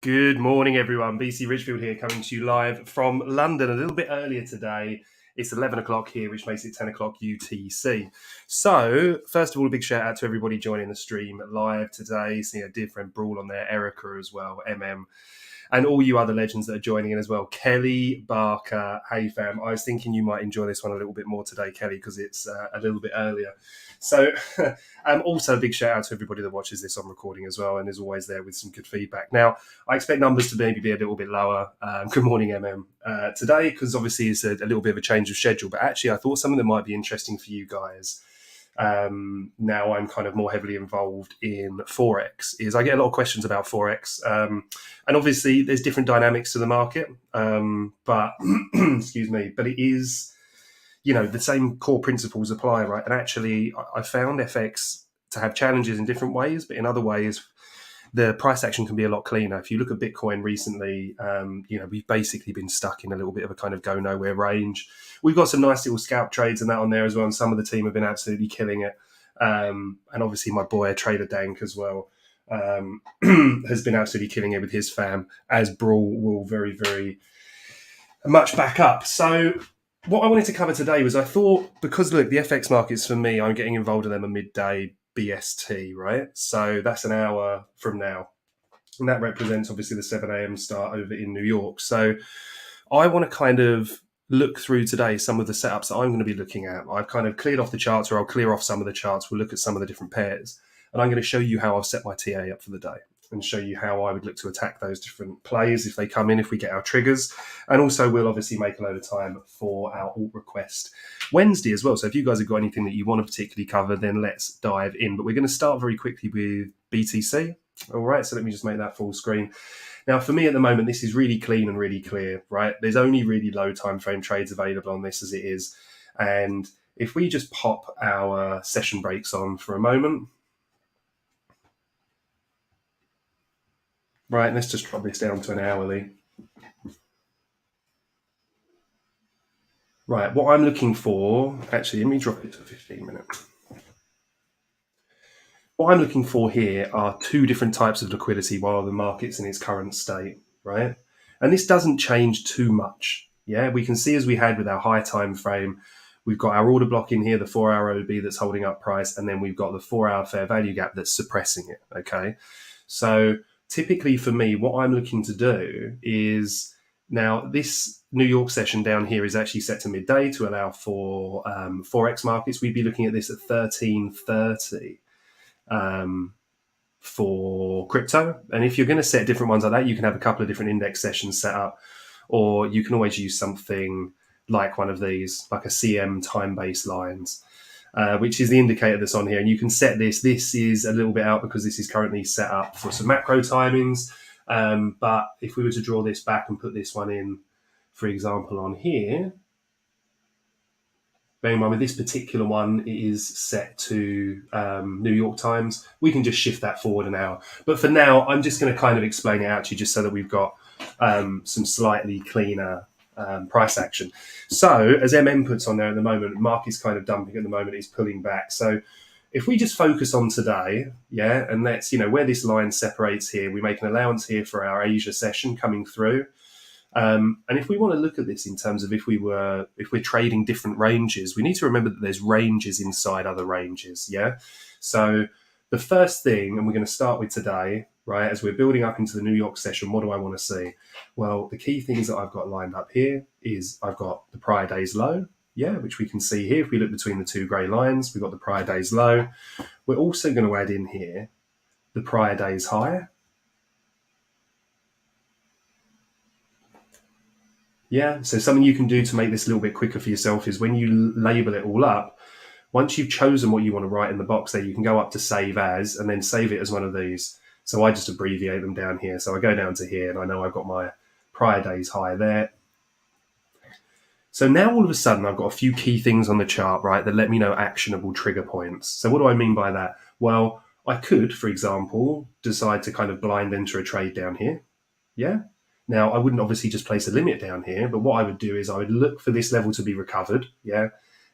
Good morning, everyone. BC Richfield here, coming to you live from London a little bit earlier today. It's 11 o'clock here, which makes it 10 o'clock UTC. So, first of all, a big shout out to everybody joining the stream live today. Seeing a dear friend Brawl on there, Erica as well, MM, and all you other legends that are joining in as well. Kelly, Barker, hey fam. I was thinking you might enjoy this one a little bit more today, Kelly, because it's a little bit earlier. So, also a big shout out to everybody that watches this on recording as well and is always there with some good feedback. Now, I expect numbers to maybe be a little bit lower. Good morning, MM, today, because obviously it's a little bit of a change of schedule. But actually, I thought something that might be interesting for you guys. Now I'm kind of more heavily involved in Forex, is I get a lot of questions about Forex. And obviously there's different dynamics to the market. But excuse me, but it is, the same core principles apply, right? And actually I found FX to have challenges in different ways, but in other ways, the price action can be a lot cleaner. If you look at Bitcoin recently, we've basically been stuck in a little bit of a kind of go nowhere range. We've got some nice little scalp trades and that on there as well, and some of the team have been absolutely killing it. And obviously my boy Trader Dank as well has been absolutely killing it with his fam, as Brawl will very, very much back up. So what I wanted to cover today was I thought, because look, the FX markets for me, I'm getting involved in them at midday BST, right? So that's an hour from now. And that represents obviously the 7 a.m. start over in New York. So I want to kind of look through today some of the setups that I'm going to be looking at. I've kind of cleared off the charts, or I'll clear off some of the charts. We'll look at some of the different pairs. And I'm going to show you how I've set my TA up for the day and show you how I would look to attack those different plays if they come in, if we get our triggers. And also we'll obviously make a load of time for our alt request Wednesday as well. So if you guys have got anything that you want to particularly cover, then let's dive in. But we're going to start very quickly with BTC. All right, so let me just make that full screen. Now, for me at the moment, this is really clean and really clear, right? There's only really low time frame trades available on this as it is. And if we just pop our session breaks on for a moment, right, let's just drop this down to an hourly. Right, what I'm looking for, actually, let me drop it to 15 minutes. What I'm looking for here are two different types of liquidity while the market's in its current state, right? And this doesn't change too much. Yeah, we can see, as we had with our high time frame, we've got our order block in here, the 4-hour OB that's holding up price, and then we've got the 4-hour fair value gap that's suppressing it, okay? So typically for me, what I'm looking to do is, now this New York session down here is actually set to midday to allow for Forex markets. We'd be looking at this at 13:30 for crypto. And if you're going to set different ones like that, you can have a couple of different index sessions set up, or you can always use something like one of these, like a CM time-based lines, which is the indicator that's on here. And you can set this. This is a little bit out because this is currently set up for some macro timings. But if we were to draw this back and put this one in, for example, on here, bear in mind with this particular one, it is set to New York times. We can just shift that forward an hour. But for now, I'm just going to kind of explain it out to you just so that we've got some slightly cleaner price action. So as MM puts on there at the moment, market's kind of dumping at the moment, it's pulling back. So if we just focus on today, yeah, and let's, where this line separates here, we make an allowance here for our Asia session coming through. And if we want to look at this in terms of if we're trading different ranges, we need to remember that there's ranges inside other ranges, yeah? So the first thing, and we're going to start with today, right, as we're building up into the New York session, what do I want to see? Well, the key things that I've got lined up here is I've got the prior day's low, yeah, which we can see here. If we look between the two grey lines, we've got the prior day's low. We're also going to add in here the prior day's high. Yeah, so something you can do to make this a little bit quicker for yourself is when you label it all up, once you've chosen what you want to write in the box there, you can go up to save as and then save it as one of these. So I just abbreviate them down here. So I go down to here and I know I've got my prior day's high there. So now all of a sudden I've got a few key things on the chart, right, that let me know actionable trigger points. So what do I mean by that? Well, I could, for example, decide to kind of blind enter a trade down here. Yeah. Now, I wouldn't obviously just place a limit down here, but what I would do is I would look for this level to be recovered, yeah,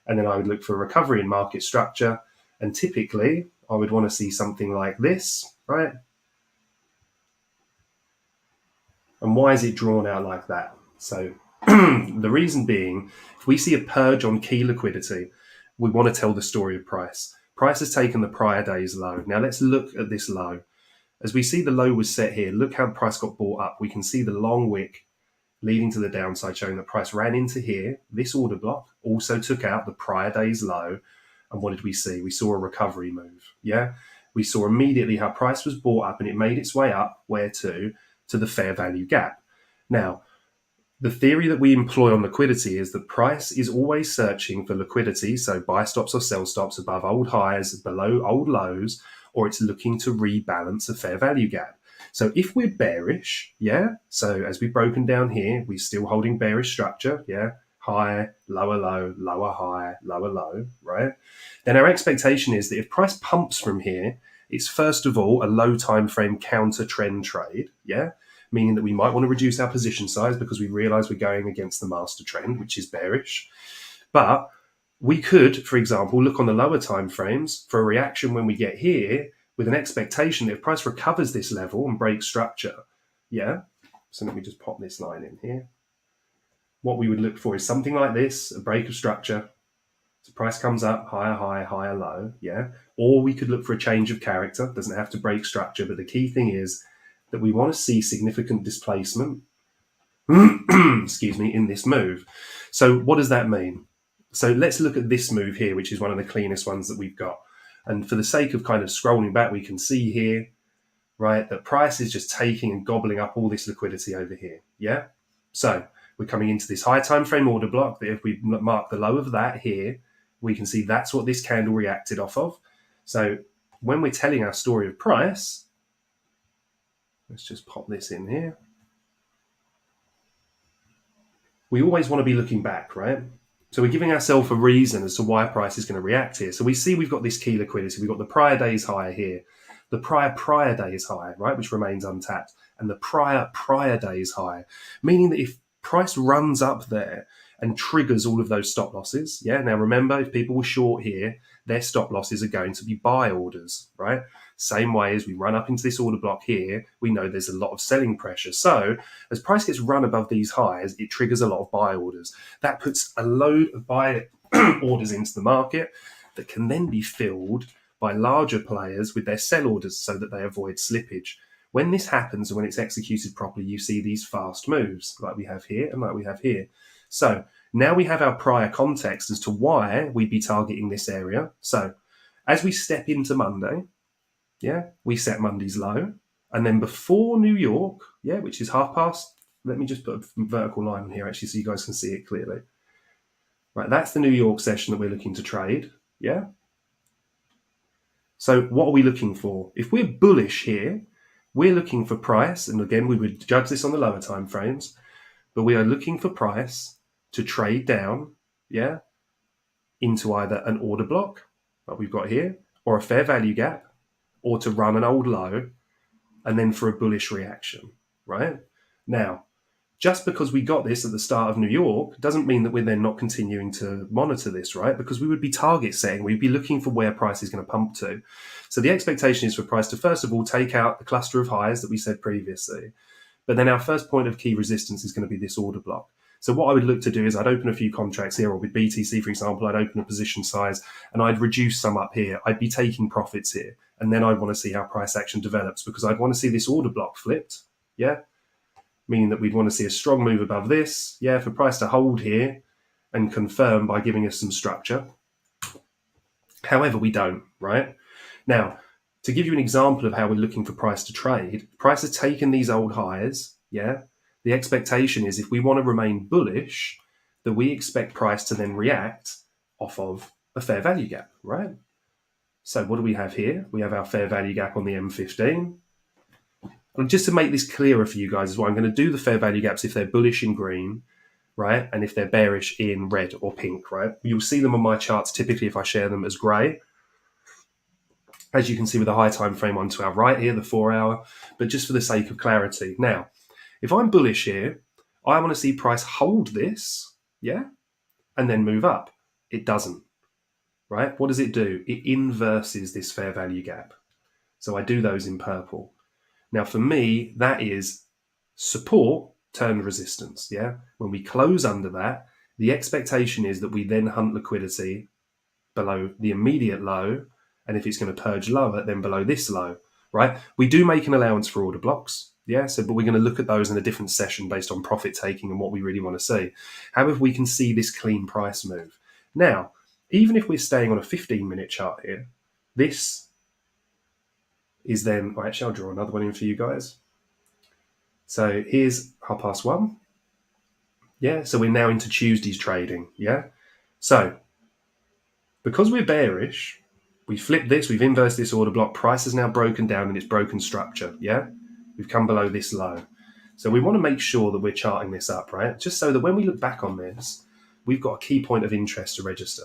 and then I would look for a recovery in market structure, and typically I would want to see something like this, right? And why is it drawn out like that? So the reason being, if we see a purge on key liquidity, we want to tell the story of price. Price has taken the prior day's low. Now let's look at this low. As we see the low was set here, look how price got bought up. We can see the long wick leading to the downside, showing that price ran into here. This order block also took out the prior day's low. And what did we see? We saw a recovery move. Yeah. We saw immediately how price was bought up and it made its way up. Where to? To the fair value gap. Now, the theory that we employ on liquidity is that price is always searching for liquidity, so buy stops or sell stops above old highs, below old lows, or it's looking to rebalance a fair value gap. So if we're bearish, yeah, so as we've broken down here, we're still holding bearish structure, yeah, high, lower low, lower high, lower low, right? Then our expectation is that if price pumps from here, it's first of all a low time frame counter trend trade, yeah, meaning that we might want to reduce our position size because we realize we're going against the master trend, which is bearish. But we could, for example, look on the lower time frames for a reaction when we get here with an expectation that if price recovers this level and breaks structure, yeah, so let me just pop this line in here. What we would look for is something like this, a break of structure. So price comes up, higher high, higher low, yeah. Or we could look for a change of character. Doesn't have to break structure, but the key thing is that we want to see significant displacement, excuse me, in this move. So what does that mean? So let's look at this move here, which is one of the cleanest ones that we've got. And for the sake of kind of scrolling back, we can see here, right, that price is just taking and gobbling up all this liquidity over here, yeah? So we're coming into this high time frame order block that if we mark the low of that here, we can see that's what this candle reacted off of. So when we're telling our story of price, let's just pop this in here. We always want to be looking back, right? So we're giving ourselves a reason as to why price is going to react here. So we see we've got this key liquidity. We've got the prior day's high here, the prior day's high, right, which remains untapped, and the prior day's high, meaning that if price runs up there and triggers all of those stop losses, yeah. Now remember, if people were short here, their stop losses are going to be buy orders, right? Same way as we run up into this order block here, we know there's a lot of selling pressure. So as price gets run above these highs, it triggers a lot of buy orders. That puts a load of buy orders into the market that can then be filled by larger players with their sell orders so that they avoid slippage. When this happens and when it's executed properly, you see these fast moves like we have here and like we have here. So now we have our prior context as to why we'd be targeting this area. So as we step into Monday, yeah, we set Monday's low. And then before New York, yeah, which is half past, let me just put a vertical line on here actually so you guys can see it clearly. Right, that's the New York session that we're looking to trade, yeah? So what are we looking for? If we're bullish here, we're looking for price, and again, we would judge this on the lower time frames, but we are looking for price to trade down, yeah, into either an order block, like we've got here, or a fair value gap, or to run an old low, and then for a bullish reaction, right? Now, just because we got this at the start of New York doesn't mean that we're then not continuing to monitor this, right? Because we would be target setting. We'd be looking for where price is going to pump to. So the expectation is for price to, first of all, take out the cluster of highs that we said previously. But then our first point of key resistance is going to be this order block. So what I would look to do is I'd open a few contracts here, or with BTC, for example, I'd open a position size and I'd reduce some up here. I'd be taking profits here. And then I'd want to see how price action develops because I'd want to see this order block flipped, yeah? Meaning that we'd want to see a strong move above this, yeah, for price to hold here and confirm by giving us some structure. However, we don't, right? Now, to give you an example of how we're looking for price to trade, price has taken these old highs, yeah? The expectation is if we want to remain bullish, that we expect price to then react off of a fair value gap, right? So what do we have here? We have our fair value gap on the M15. And just to make this clearer for you guys as well, I'm going to do the fair value gaps if they're bullish in green, right? And if they're bearish in red or pink, right? You'll see them on my charts typically if I share them as grey. As you can see with the high time frame one to our right here, the 4 hour, but just for the sake of clarity. Now, if I'm bullish here, I want to see price hold this, yeah, and then move up. It doesn't, right? What does it do? It inverses this fair value gap. So I do those in purple. Now, for me, that is support turned resistance. Yeah, when we close under that, the expectation is that we then hunt liquidity below the immediate low, and if it's going to purge lower, then below this low, right? We do make an allowance for order blocks, yeah. So, but we're going to look at those in a different session based on profit taking and what we really want to see. However, we can see this clean price move. Now, even if we're staying on a 15-minute chart here, this is then, actually, I'll draw another one in for you guys. So here's 1:30. Yeah, so we're now into Tuesday's trading. Yeah, so because we're bearish, we flip this, we've inversed this order block. Price is now broken down in its broken structure. Yeah, we've come below this low. So we want to make sure that we're charting this up, right? Just so that when we look back on this, we've got a key point of interest to register.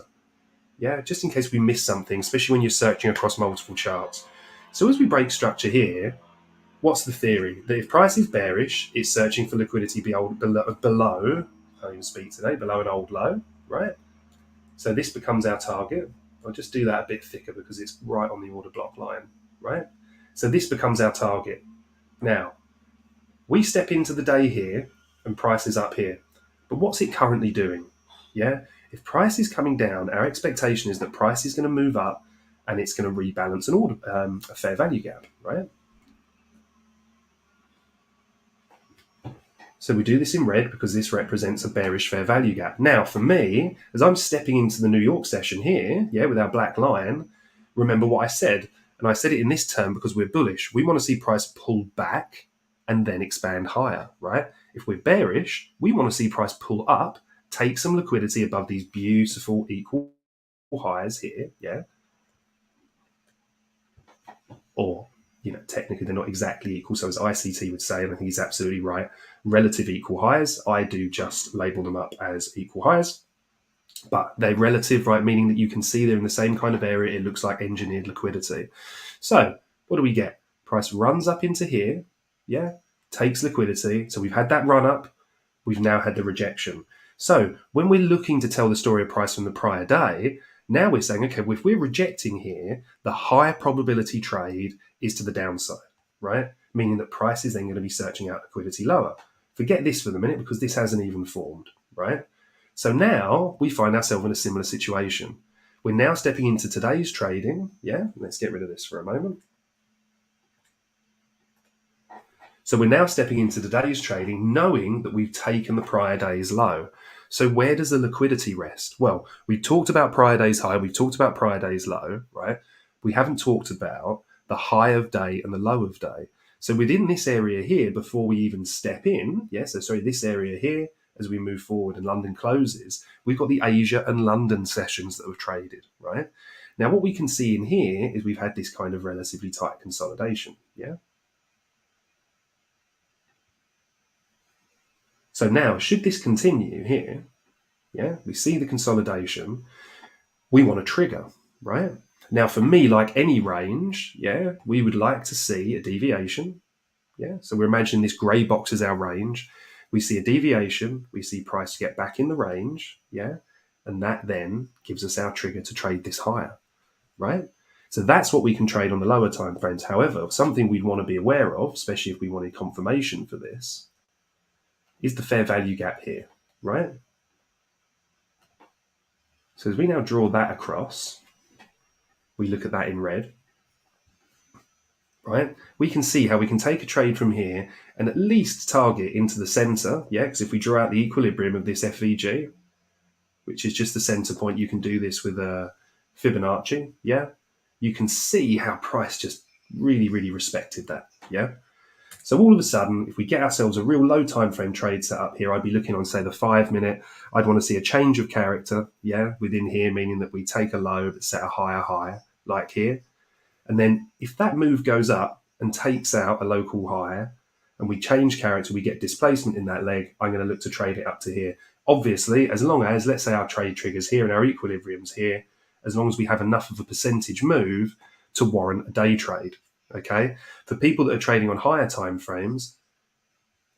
Yeah, just in case we miss something, especially when you're searching across multiple charts. So as we break structure here, what's the theory? That if price is bearish, it's searching for liquidity below, I can't even speak today, below an old low, right? So this becomes our target. I'll just do that a bit thicker because it's right on the order block line, right? So this becomes our target. Now, we step into the day here and price is up here. But what's it currently doing? Yeah, if price is coming down, our expectation is that price is going to move up and it's going to rebalance an order, a fair value gap, right? So we do this in red because this represents a bearish fair value gap. Now, for me, as I'm stepping into the New York session here, yeah, with our black line, remember what I said. And I said it in this term because we're bullish. We want to see price pull back and then expand higher, right? If we're bearish, we want to see price pull up, take some liquidity above these beautiful equal highs here, yeah? Or, technically they're not exactly equal. So as ICT would say, and I think he's absolutely right, relative equal highs. I do just label them up as equal highs, but they're relative, right? Meaning that you can see they're in the same kind of area. It looks like engineered liquidity. So what do we get? Price runs up into here, yeah, takes liquidity. So we've had that run up. We've now had the rejection. So when we're looking to tell the story of price from the prior day, now we're saying, okay, well, if we're rejecting here, the higher probability trade is to the downside, right? Meaning that price is then going to be searching out liquidity lower. Forget this for the minute because this hasn't even formed, right? So now we find ourselves in a similar situation. We're now stepping into today's trading. Yeah, let's get rid of this for a moment. So we're now stepping into today's trading knowing that we've taken the prior day's low. So where does the liquidity rest? Well, we talked about prior day's high. We've talked about prior day's low, right? We haven't talked about the high of day and the low of day. So within this area here, before we even step in, this area here, as we move forward and London closes, we've got the Asia and London sessions that have traded, right? Now, what we can see in here is we've had this kind of relatively tight consolidation, yeah? So now, should this continue here, yeah, we see the consolidation, we want to trigger, right? Now, for me, like any range, yeah, we would like to see a deviation, yeah? So we're imagining this grey box is our range. We see a deviation, we see price get back in the range, yeah? And that then gives us our trigger to trade this higher, right? So that's what we can trade on the lower time frames. However, something we'd want to be aware of, especially if we wanted confirmation for this, is the fair value gap here, right? So as we now draw that across, we look at that in red, right? We can see how we can take a trade from here and at least target into the center, yeah? Because if we draw out the equilibrium of this FVG, which is just the center point, you can do this with a Fibonacci, yeah? You can see how price just really, really respected that, yeah? So all of a sudden, if we get ourselves a real low time frame trade set up here, I'd be looking on, say, the 5 minute. I'd want to see a change of character, yeah, within here, meaning that we take a low but set a higher high, like here. And then if that move goes up and takes out a local higher, and we change character, we get displacement in that leg, I'm going to look to trade it up to here. Obviously, as long as, let's say our trade triggers here and our equilibrium's here, as long as we have enough of a percentage move to warrant a day trade. Okay, for people that are trading on higher time frames,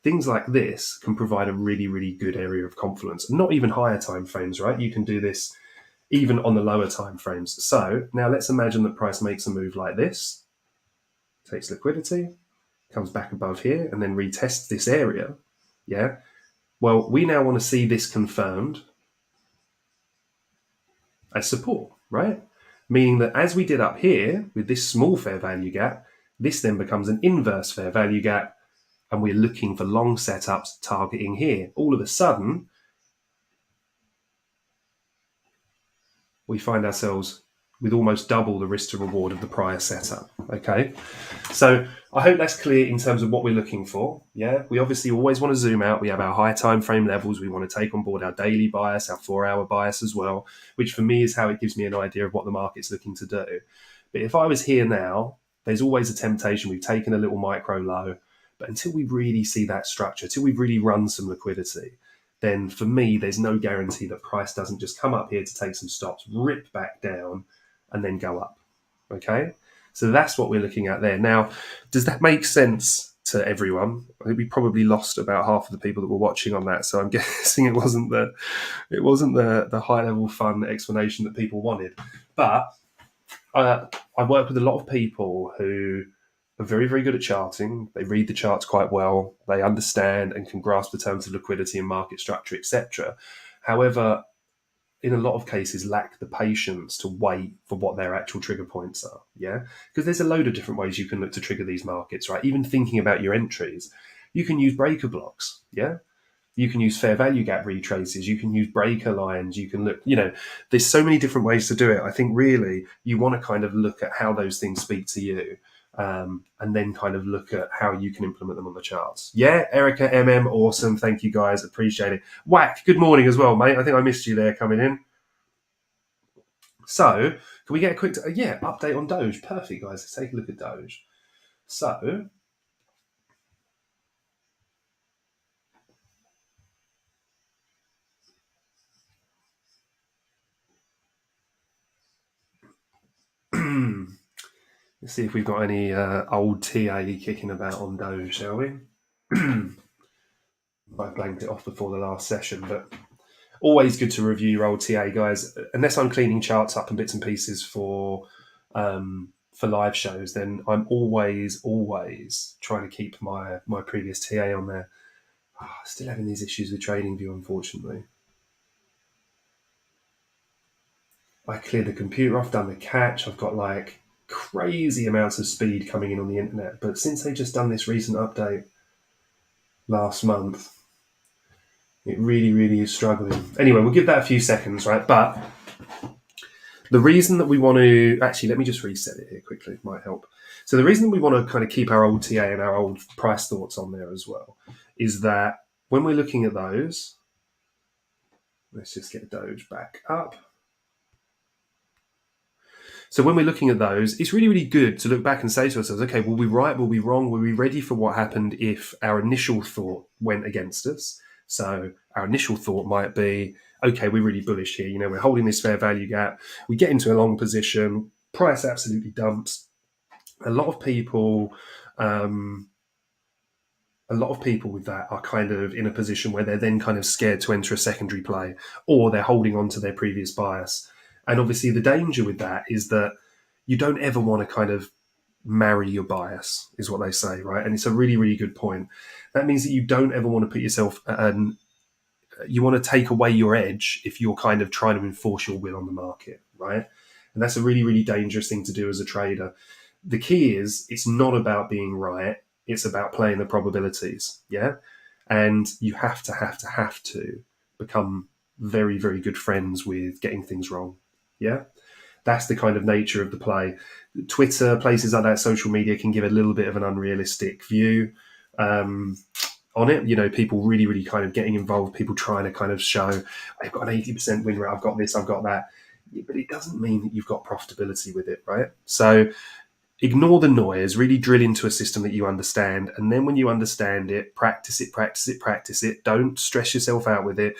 things like this can provide a really, really good area of confidence. Not even higher time frames, right? You can do this even on the lower time frames. So now let's imagine that price makes a move like this, takes liquidity, comes back above here, and then retests this area. Yeah. Well, we now want to see this confirmed as support, right? Meaning that as we did up here with this small fair value gap, this then becomes an inverse fair value gap, and we're looking for long setups targeting here. All of a sudden, we find ourselves with almost double the risk to reward of the prior setup. Okay, so I hope that's clear in terms of what we're looking for. Yeah, we obviously always want to zoom out. We have our high time frame levels. We want to take on board our daily bias, our 4-hour bias as well, which for me is how it gives me an idea of what the market's looking to do. But if I was here now, there's always a temptation. We've taken a little micro low, but until we really see that structure, until we've really run some liquidity, then for me, there's no guarantee that price doesn't just come up here to take some stops, rip back down, and then go up. Okay? So that's what we're looking at there. Now, does that make sense to everyone? I think we probably lost about half of the people that were watching on that, so I'm guessing it wasn't the high level fun explanation that people wanted. But I work with a lot of people who are very, very good at charting. They read the charts quite well. They understand and can grasp the terms of liquidity and market structure, etc. However, in a lot of cases, lack the patience to wait for what their actual trigger points are. Yeah, because there's a load of different ways you can look to trigger these markets, right? Even thinking about your entries, you can use breaker blocks. Yeah, you can use fair value gap retraces, you can use breaker lines, you can look, there's so many different ways to do it. I think really you want to kind of look at how those things speak to you, and then kind of look at how you can implement them on the charts. Yeah, Erica, MM, awesome. Thank you guys, appreciate it. Whack, good morning as well, mate. I think I missed you there coming in. So, can we get a quick, update on Doge? Perfect, guys. Let's take a look at Doge. So, let's see if we've got any old TA kicking about on Doge, shall we? I blanked it off before the last session, but always good to review your old TA, guys. Unless I'm cleaning charts up and bits and pieces for live shows, then I'm always trying to keep my previous TA on there. Still having these issues with TradingView, unfortunately. I cleared the computer, I've done the catch, I've got like crazy amounts of speed coming in on the internet. But since they've just done this recent update last month, it really, really is struggling. Anyway, we'll give that a few seconds, right? But the reason that we want to... Actually, let me just reset it here quickly. It might help. So the reason that we want to kind of keep our old TA and our old price thoughts on there as well is that when we're looking at those... Let's just get Doge back up. So when we're looking at those, it's really, really good to look back and say to ourselves, okay, were we right? Were we wrong? Were we ready for what happened if our initial thought went against us? So our initial thought might be, okay, we're really bullish here. We're holding this fair value gap. We get into a long position. Price absolutely dumps. A lot of people with that are kind of in a position where they're then kind of scared to enter a secondary play, or they're holding on to their previous bias. And obviously the danger with that is that you don't ever want to kind of marry your bias, is what they say, right? And it's a really, really good point. That means that you don't ever want to put yourself, you want to take away your edge if you're kind of trying to enforce your will on the market, right? And that's a really, really dangerous thing to do as a trader. The key is it's not about being right. It's about playing the probabilities, yeah? And you have to become very, very good friends with getting things wrong. Yeah, that's the kind of nature of the play. Twitter, places like that, social media can give a little bit of an unrealistic view on it. People really, really kind of getting involved, people trying to kind of show, I've got an 80% win rate, I've got this, I've got that. But it doesn't mean that you've got profitability with it, right? So ignore the noise, really drill into a system that you understand. And then when you understand it, practice it. Don't stress yourself out with it.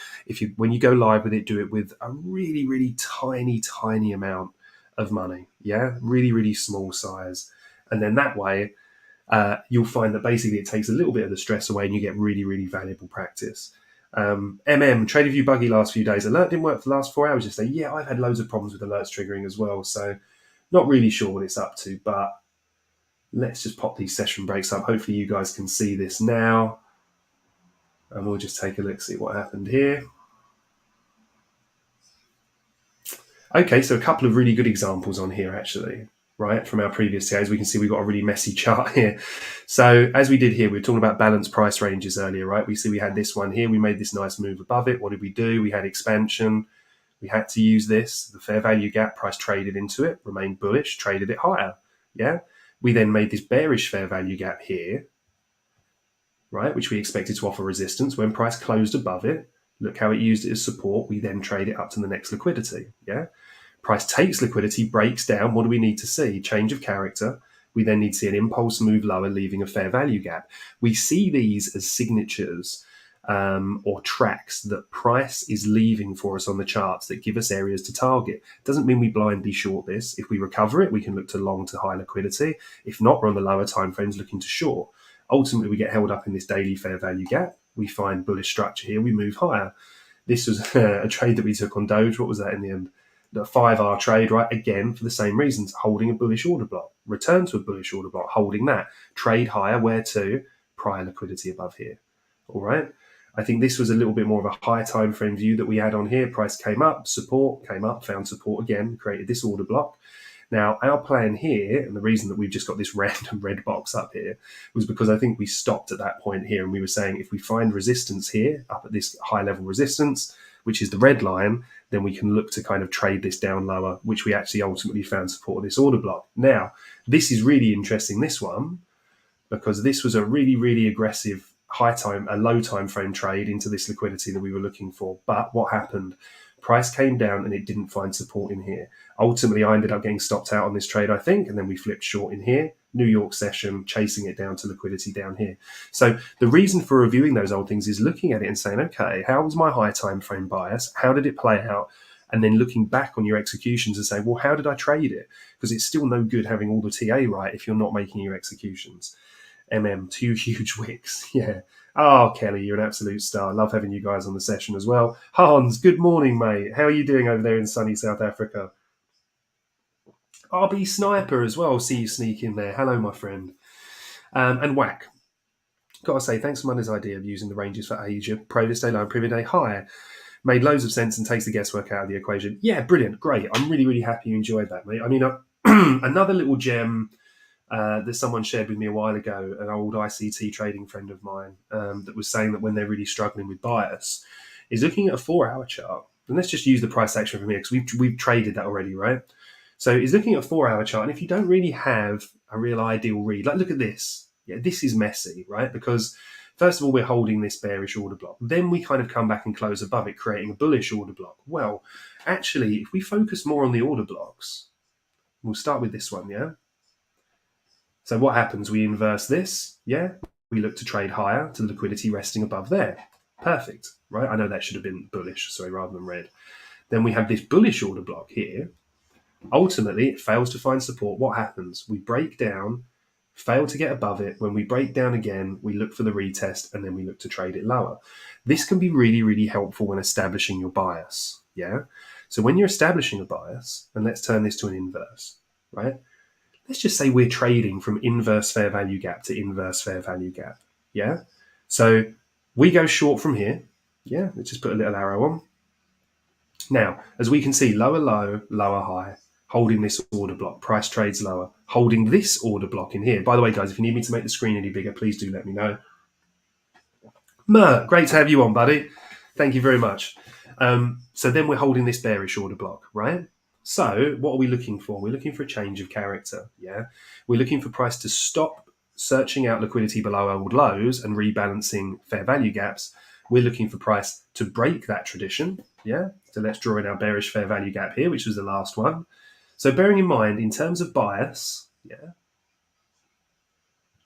When you go live with it, do it with a really, really tiny amount of money. Yeah, really, really small size. And then that way, you'll find that basically it takes a little bit of the stress away and you get really, really valuable practice. TradingView buggy last few days. Alert didn't work for the last 4 hours yesterday. Yeah, I've had loads of problems with alerts triggering as well. So not really sure what it's up to, but Let's just pop these session breaks up. Hopefully you guys can see this now. And we'll just take a look, see what happened here. Okay, so a couple of really good examples on here, actually, right? From our previous TAs, we can see we've got a really messy chart here. So as we did here, we were talking about balanced price ranges earlier, right? We see we had this one here. We made this nice move above it. What did we do? We had expansion. We had to use this, the fair value gap, price traded into it, remained bullish, traded it higher. Yeah. We then made this bearish fair value gap here, right, which we expected to offer resistance. When price closed above it, look how it used it as support. We then trade it up to the next liquidity. Yeah. Price takes liquidity, breaks down. What do we need to see? Change of character. We then need to see an impulse move lower, leaving a fair value gap. We see these as signatures or tracks that price is leaving for us on the charts that give us areas to target. Doesn't mean we blindly short this. If we recover it, we can look to long to high liquidity. If not, we're on the lower time frames looking to short. Ultimately, we get held up in this daily fair value gap. We find bullish structure here. We move higher. This was a trade that we took on Doge. What was that in the end? The 5R trade, right? Again, for the same reasons, holding a bullish order block. Return to a bullish order block, holding that. Trade higher, where to? Prior liquidity above here. All right. I think this was a little bit more of a high time frame view that we had on here. Price came up, support, came up, found support again, created this order block. Now, our plan here, and the reason that we've just got this random red box up here, was because I think we stopped at that point here and we were saying if we find resistance here, up at this high level resistance, which is the red line, then we can look to kind of trade this down lower, which we actually ultimately found support of this order block. Now, this is really interesting, this one, because this was a really, really aggressive a low time frame trade into this liquidity that we were looking for. But what happened? Price came down and it didn't find support in here. Ultimately, I ended up getting stopped out on this trade, I think, and then we flipped short in here. New York session, chasing it down to liquidity down here. So the reason for reviewing those old things is looking at it and saying, okay, how was my high time frame bias? How did it play out? And then looking back on your executions and saying, well, how did I trade it? Because it's still no good having all the TA right if you're not making your executions. Two huge wicks. Yeah. Oh, Kelly, you're an absolute star. Love having you guys on the session as well. Hans, good morning, mate. How are you doing over there in sunny South Africa? RB Sniper as well. See you sneak in there. Hello, my friend. And Whack. Gotta say, thanks for Monday's idea of using the ranges for Asia. Previous day low and previous day high. Made loads of sense and takes the guesswork out of the equation. Yeah, brilliant. Great. I'm really, really happy you enjoyed that, mate. I mean, another little gem that someone shared with me a while ago, an old ICT trading friend of mine, that was saying that when they're really struggling with bias, is looking at a 4-hour chart. And let's just use the price action from here because we've traded that already, right? So he's looking at a 4-hour chart. And if you don't really have a real ideal read, like look at this. Yeah, this is messy, right? Because first of all, we're holding this bearish order block. Then we kind of come back and close above it, creating a bullish order block. Well, actually, if we focus more on the order blocks, we'll start with this one, yeah? So what happens? We inverse this, yeah? We look to trade higher to liquidity resting above there. Perfect, right? I know that should have been bullish, sorry, rather than red. Then we have this bullish order block here. Ultimately, it fails to find support. What happens? We break down, fail to get above it. When we break down again, we look for the retest, and then we look to trade it lower. This can be really, really helpful when establishing your bias, yeah? So when you're establishing a bias, and let's turn this to an inverse, right? Let's just say we're trading from inverse fair value gap to inverse fair value gap. Yeah. So we go short from here. Yeah. Let's just put a little arrow on. Now, as we can see, lower low, lower high, holding this order block, price trades lower, holding this order block in here. By the way, guys, if you need me to make the screen any bigger, please do let me know. Mert, great to have you on, buddy. Thank you very much. So then we're holding this bearish order block, right? So what are we looking for? We're looking for a change of character, yeah? We're looking for price to stop searching out liquidity below old lows and rebalancing fair value gaps. We're looking for price to break that tradition, yeah? So let's draw in our bearish fair value gap here, which was the last one. So bearing in mind, in terms of bias, yeah?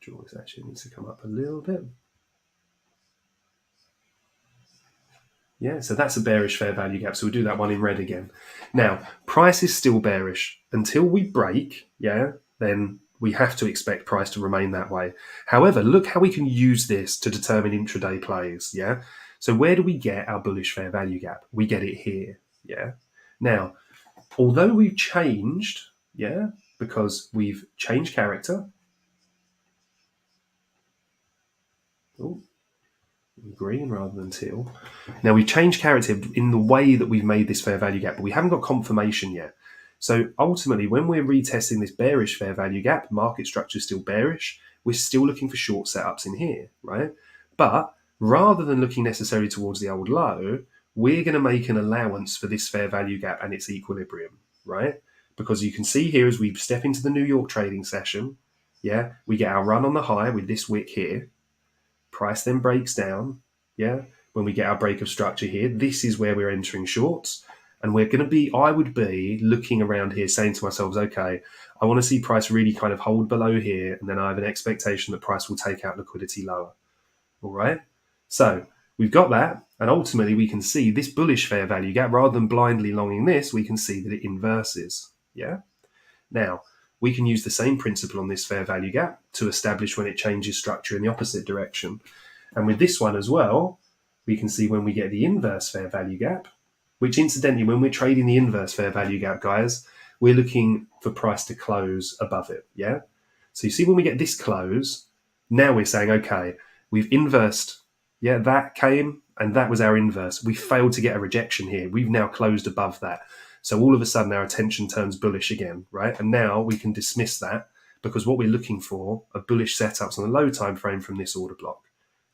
Draw this actually needs to come up a little bit. Yeah, so that's a bearish fair value gap. So we'll do that one in red again. Now, price is still bearish. Until we break, yeah, then we have to expect price to remain that way. However, look how we can use this to determine intraday plays, yeah? So where do we get our bullish fair value gap? We get it here, yeah? Now, although we've changed, yeah, because we've changed character, Oh, green rather than teal. Now we've changed character in the way that we've made this fair value gap, but we haven't got confirmation yet. So ultimately, when we're retesting this bearish fair value gap, market structure is still bearish. We're still looking for short setups in here, right? But rather than looking necessarily towards the old low, we're going to make an allowance for this fair value gap and its equilibrium, right? Because you can see here as we step into the New York trading session, yeah, we get our run on the high with this wick here. Price then breaks down, yeah. When we get our break of structure here, this is where we're entering shorts. And we're going to be, I would be looking around here saying to ourselves, okay, I want to see price really kind of hold below here. And then I have an expectation that price will take out liquidity lower. All right. So we've got that. And ultimately, we can see this bullish fair value gap, rather than blindly longing this, we can see that it inverses. Yeah. Now, we can use the same principle on this fair value gap to establish when it changes structure in the opposite direction. And with this one as well, we can see when we get the inverse fair value gap, which incidentally, when we're trading the inverse fair value gap, guys, we're looking for price to close above it. Yeah. So you see when we get this close, now we're saying, okay, we've inversed. Yeah, that came and that was our inverse. We failed to get a rejection here. We've now closed above that. So all of a sudden our attention turns bullish again, right? And now we can dismiss that because what we're looking for are bullish setups on a low time frame from this order block.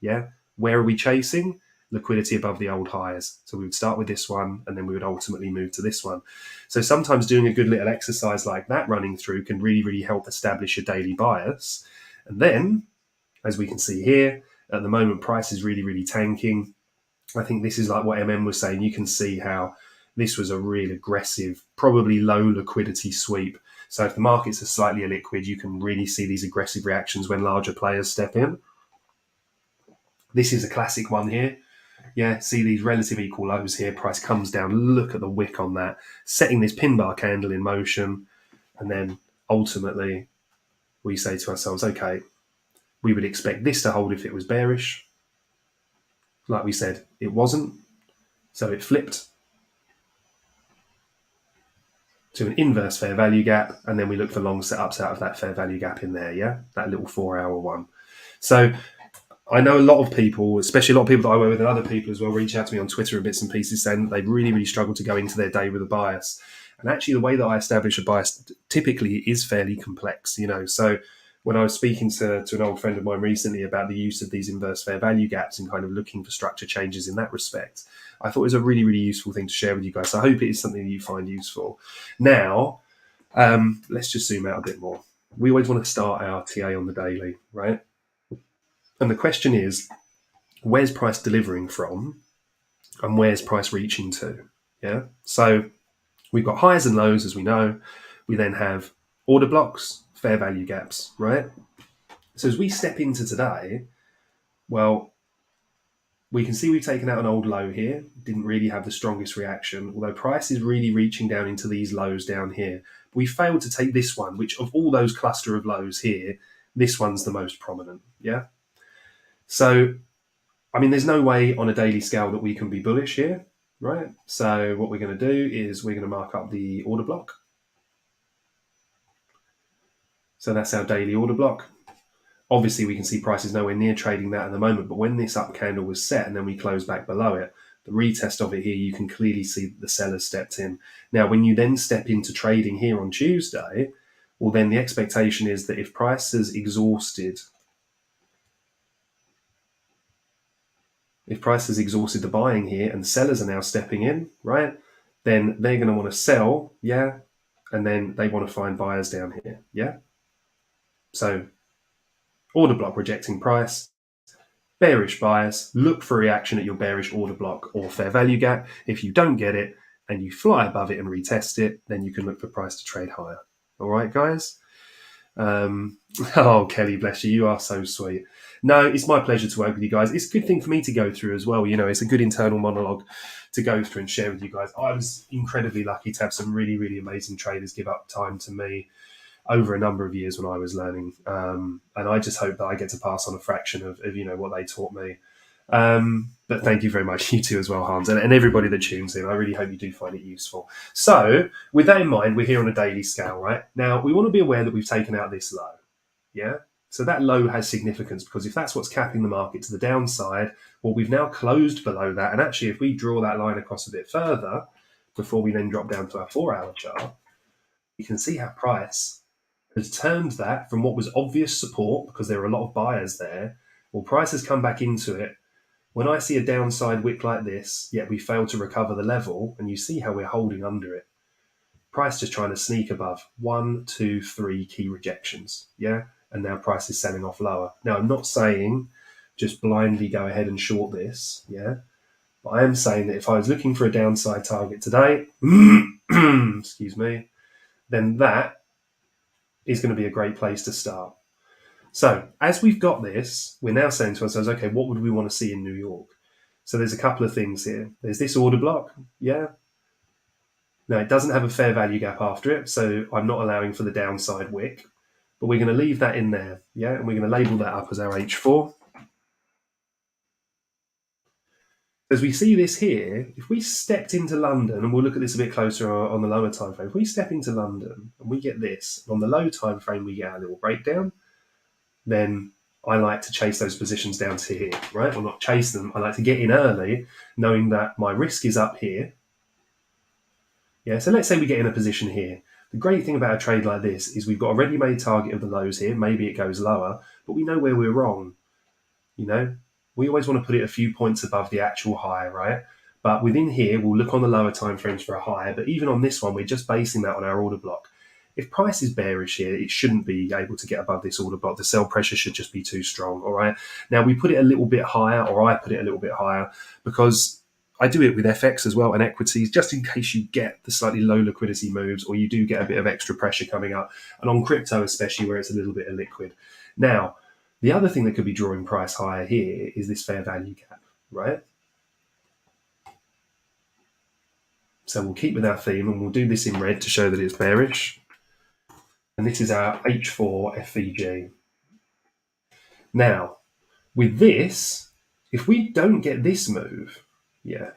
Yeah. Where are we chasing? Liquidity above the old highs. So we would start with this one and then we would ultimately move to this one. So sometimes doing a good little exercise like that running through can really, really help establish a daily bias. And then, as we can see here, at the moment, price is really, really tanking. I think this is like what MM was saying. You can see how this was a real aggressive, probably low liquidity sweep. So if the markets are slightly illiquid, you can really see these aggressive reactions when larger players step in. This is a classic one here. Yeah, see these relative equal lows here. Price comes down. Look at the wick on that, setting this pin bar candle in motion. And then ultimately, we say to ourselves, okay, we would expect this to hold if it was bearish. Like we said, it wasn't. So it flipped to an inverse fair value gap. And then we look for long setups out of that fair value gap in there. Yeah, that little 4-hour one. So I know a lot of people, especially a lot of people that I work with and other people as well, reach out to me on Twitter and bits and pieces saying that they really, really struggle to go into their day with a bias. And actually, the way that I establish a bias typically is fairly complex, you know. So when I was speaking to an old friend of mine recently about the use of these inverse fair value gaps and kind of looking for structure changes in that respect, I thought it was a really, really useful thing to share with you guys. So I hope it is something that you find useful. Now, let's just zoom out a bit more. We always want to start our TA on the daily, right? And the question is, where's price delivering from and where's price reaching to? Yeah. So we've got highs and lows, as we know. We then have order blocks, fair value gaps, right? So as we step into today, well, we can see we've taken out an old low here. Didn't really have the strongest reaction, although price is really reaching down into these lows down here. We failed to take this one, which of all those cluster of lows here, this one's the most prominent. Yeah. So I mean, there's no way on a daily scale that we can be bullish here, right? So what we're going to do is we're going to mark up the order block. So that's our daily order block. Obviously, we can see prices nowhere near trading that at the moment, but when this up candle was set and then we close back below it, the retest of it here, you can clearly see that the sellers stepped in. Now, when you then step into trading here on Tuesday, well, then the expectation is that if price has exhausted the buying here and sellers are now stepping in, right, then they're going to want to sell, yeah, and then they want to find buyers down here, yeah. So order block rejecting price, bearish bias, look for reaction at your bearish order block or fair value gap. If you don't get it and you fly above it and retest it, then you can look for price to trade higher. All right, guys? Oh, Kelly, bless you. You are so sweet. No, it's my pleasure to work with you guys. It's a good thing for me to go through as well. You know, it's a good internal monologue to go through and share with you guys. I was incredibly lucky to have some really, really amazing traders give up time to me over a number of years when I was learning. And I just hope that I get to pass on a fraction of you know, what they taught me. But thank you very much, you too as well, Hans, and everybody that tunes in. I really hope you do find it useful. So with that in mind, we're here on a daily scale, right? Now, we want to be aware that we've taken out this low, yeah? So that low has significance because if that's what's capping the market to the downside, well, we've now closed below that. And actually, if we draw that line across a bit further before we then drop down to our 4-hour chart, you can see how price has turned that from what was obvious support because there were a lot of buyers there. Well, price has come back into it. When I see a downside wick like this, yet we fail to recover the level, and you see how we're holding under it. Price just trying to sneak above 1, 2, 3 key rejections. Yeah. And now price is selling off lower. Now, I'm not saying just blindly go ahead and short this. Yeah. But I am saying that if I was looking for a downside target today, excuse me, then that is going to be a great place to start. So as we've got this, we're now saying to ourselves, okay, what would we want to see in New York? So there's a couple of things here. There's this order block. Yeah. Now, it doesn't have a fair value gap after it, so I'm not allowing for the downside wick, but we're going to leave that in there, yeah? And we're going to label that up as our H4. As we see this here, if we stepped into London, and we'll look at this a bit closer on the lower time frame, if we step into London and we get this, and on the low time frame we get our little breakdown, then I like to chase those positions down to here, right? Or not chase them, I like to get in early, knowing that my risk is up here. Yeah, so let's say we get in a position here. The great thing about a trade like this is we've got a ready-made target of the lows here. Maybe it goes lower, but we know where we're wrong. You know, we always want to put it a few points above the actual high, right? But within here, we'll look on the lower time frames for a high. But even on this one, we're just basing that on our order block. If price is bearish here, it shouldn't be able to get above this order block. The sell pressure should just be too strong, all right? Now, we put it a little bit higher, or I put it a little bit higher, because I do it with FX as well and equities, just in case you get the slightly low liquidity moves or you do get a bit of extra pressure coming up. And on crypto, especially where it's a little bit illiquid. Now, the other thing that could be drawing price higher here is this fair value gap, right? So we'll keep with our theme and we'll do this in red to show that it's bearish. And this is our H4 FVG. Now, with this, if we don't get this move, yeah,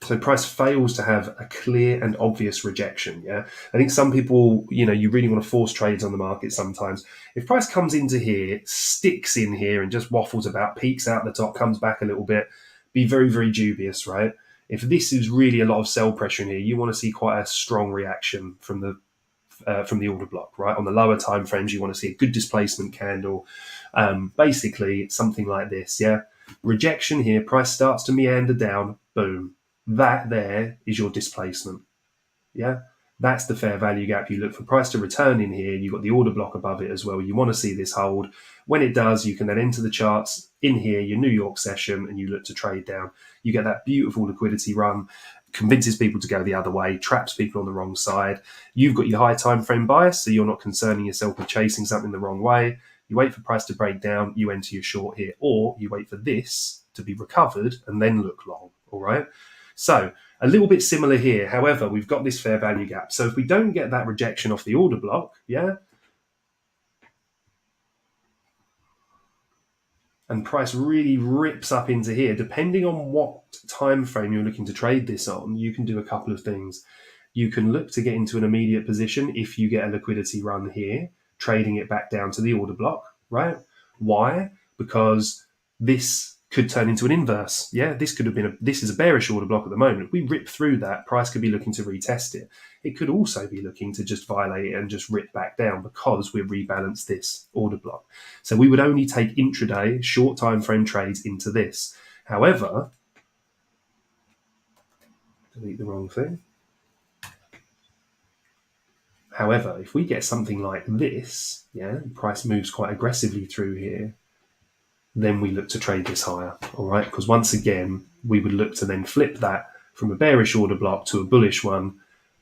so price fails to have a clear and obvious rejection. Yeah, I think some people, you really want to force trades on the market sometimes. If price comes into here, sticks in here, and just waffles about, peaks out the top, comes back a little bit, be very, very dubious, right? If this is really a lot of sell pressure in here, you want to see quite a strong reaction from the order block, right? On the lower time frames, you want to see a good displacement candle, basically something like this. Yeah, rejection here, price starts to meander down, boom. That there is your displacement. Yeah, that's the fair value gap. You look for price to return in here. You've got the order block above it as well. You want to see this hold. When it does, you can then enter the charts in here, your New York session, and you look to trade down. You get that beautiful liquidity run, convinces people to go the other way, traps people on the wrong side. You've got your high time frame bias, so you're not concerning yourself with chasing something the wrong way. You wait for price to break down, you enter your short here, or you wait for this to be recovered and then look long, all right? So a little bit similar here. However, we've got this fair value gap. So if we don't get that rejection off the order block, yeah, and price really rips up into here, depending on what time frame you're looking to trade this on, you can do a couple of things. You can look to get into an immediate position if you get a liquidity run here, trading it back down to the order block, right? Why? Because this could turn into an inverse. Yeah, this could have been this is a bearish order block at the moment. If we rip through that, price could be looking to retest it. It could also be looking to just violate it and just rip back down because we've rebalanced this order block. So we would only take intraday, short time frame trades into this. However, delete the wrong thing. However, if we get something like this, yeah, price moves quite aggressively through here, then we look to trade this higher, all right? Because once again, we would look to then flip that from a bearish order block to a bullish one,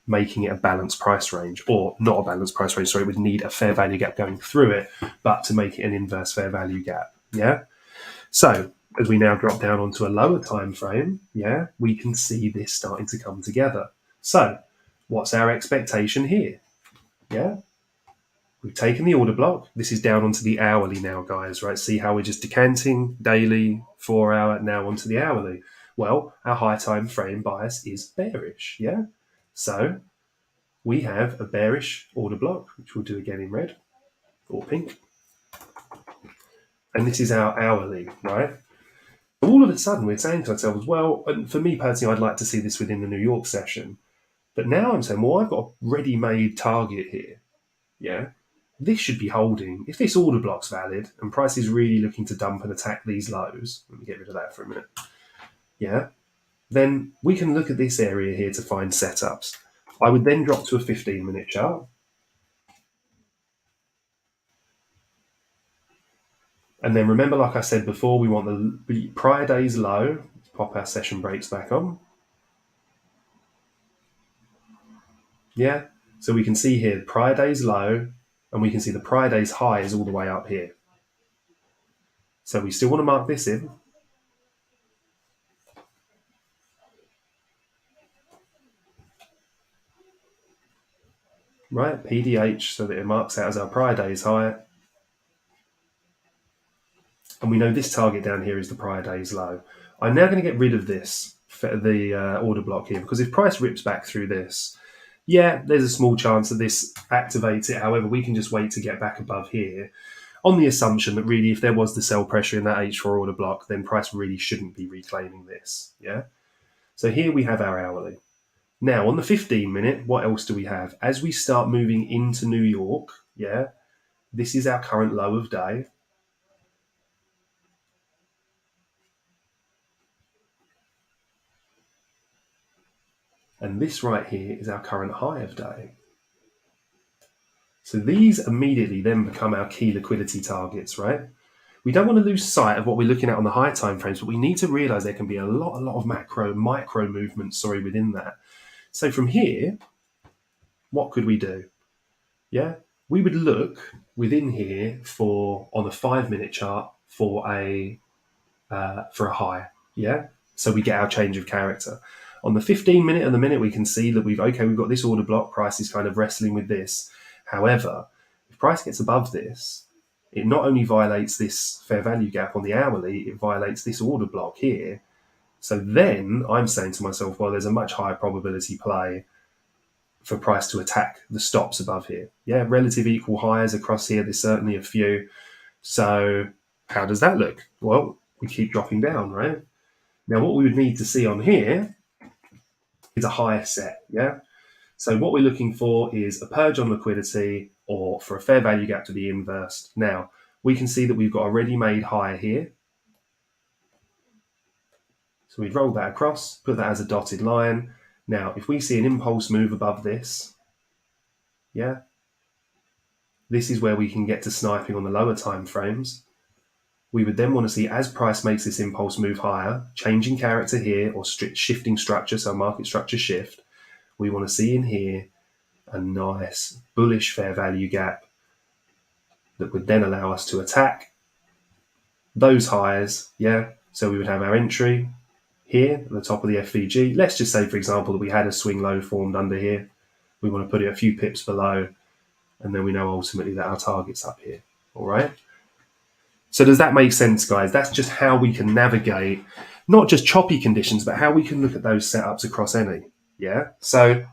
making it a balanced price range, or not a balanced price range, sorry, it would need a fair value gap going through it, but to make it an inverse fair value gap, yeah? So as we now drop down onto a lower time frame, yeah, we can see this starting to come together. So what's our expectation here? Yeah, we've taken the order block. This is down onto the hourly now, guys, right? See how we're just decanting daily, 4 hour, now onto the hourly. Well, our high time frame bias is bearish, yeah? So we have a bearish order block, which we'll do again in red or pink. and this is our hourly, right? All of a sudden, we're saying to ourselves, well, and for me personally, I'd like to see this within the New York session. But now I'm saying, well, I've got a ready-made target here. Yeah, this should be holding. If this order block's valid and price is really looking to dump and attack these lows, let me get rid of that for a minute. Yeah, then we can look at this area here to find setups. I would then drop to a 15-minute chart. And then remember, like I said before, we want the prior day's low. Let's pop our session breaks back on. Yeah, so we can see here prior day's low, and we can see the prior day's high is all the way up here. So we still want to mark this in. Right, PDH, so that it marks out as our prior day's high. And we know this target down here is the prior day's low. I'm now going to get rid of this, the order block here, because if price rips back through this, yeah, there's a small chance that this activates it. However, we can just wait to get back above here on the assumption that really if there was the sell pressure in that H4 order block, then price really shouldn't be reclaiming this. Yeah. So here we have our hourly. Now on the 15-minute, what else do we have? As we start moving into New York, yeah, this is our current low of day. And this right here is our current high of day. So these immediately then become our key liquidity targets, right? We don't want to lose sight of what we're looking at on the high time frames, but we need to realize there can be a lot of micro movements, within that. So from here, what could we do? Yeah, we would look within here for on the 5-minute chart for a high. Yeah, so we get our change of character. On the 15-minute and the minute, we can see that we've got this order block. Price is kind of wrestling with this. However, if price gets above this, it not only violates this fair value gap on the hourly, it violates this order block here. So then I'm saying to myself, well, there's a much higher probability play for price to attack the stops above here. Yeah, relative equal highs across here. There's certainly a few. So how does that look? Well, we keep dropping down, right? Now, what we would need to see on here is a higher set, yeah? So what we're looking for is a purge on liquidity or for a fair value gap to be inversed. Now, we can see that we've got a ready-made high here. So we'd roll that across, put that as a dotted line. Now, if we see an impulse move above this, yeah, this is where we can get to sniping on the lower time frames. We would then want to see, as price makes this impulse move higher, changing character here or shifting structure, so market structure shift, we want to see in here a nice bullish fair value gap that would then allow us to attack those highs. Yeah, so we would have our entry here at the top of the FVG. Let's just say, for example, that we had a swing low formed under here. We want to put it a few pips below, and then we know ultimately that our target's up here. All right. So does that make sense, guys? That's just how we can navigate not just choppy conditions, but how we can look at those setups across any. Yeah. So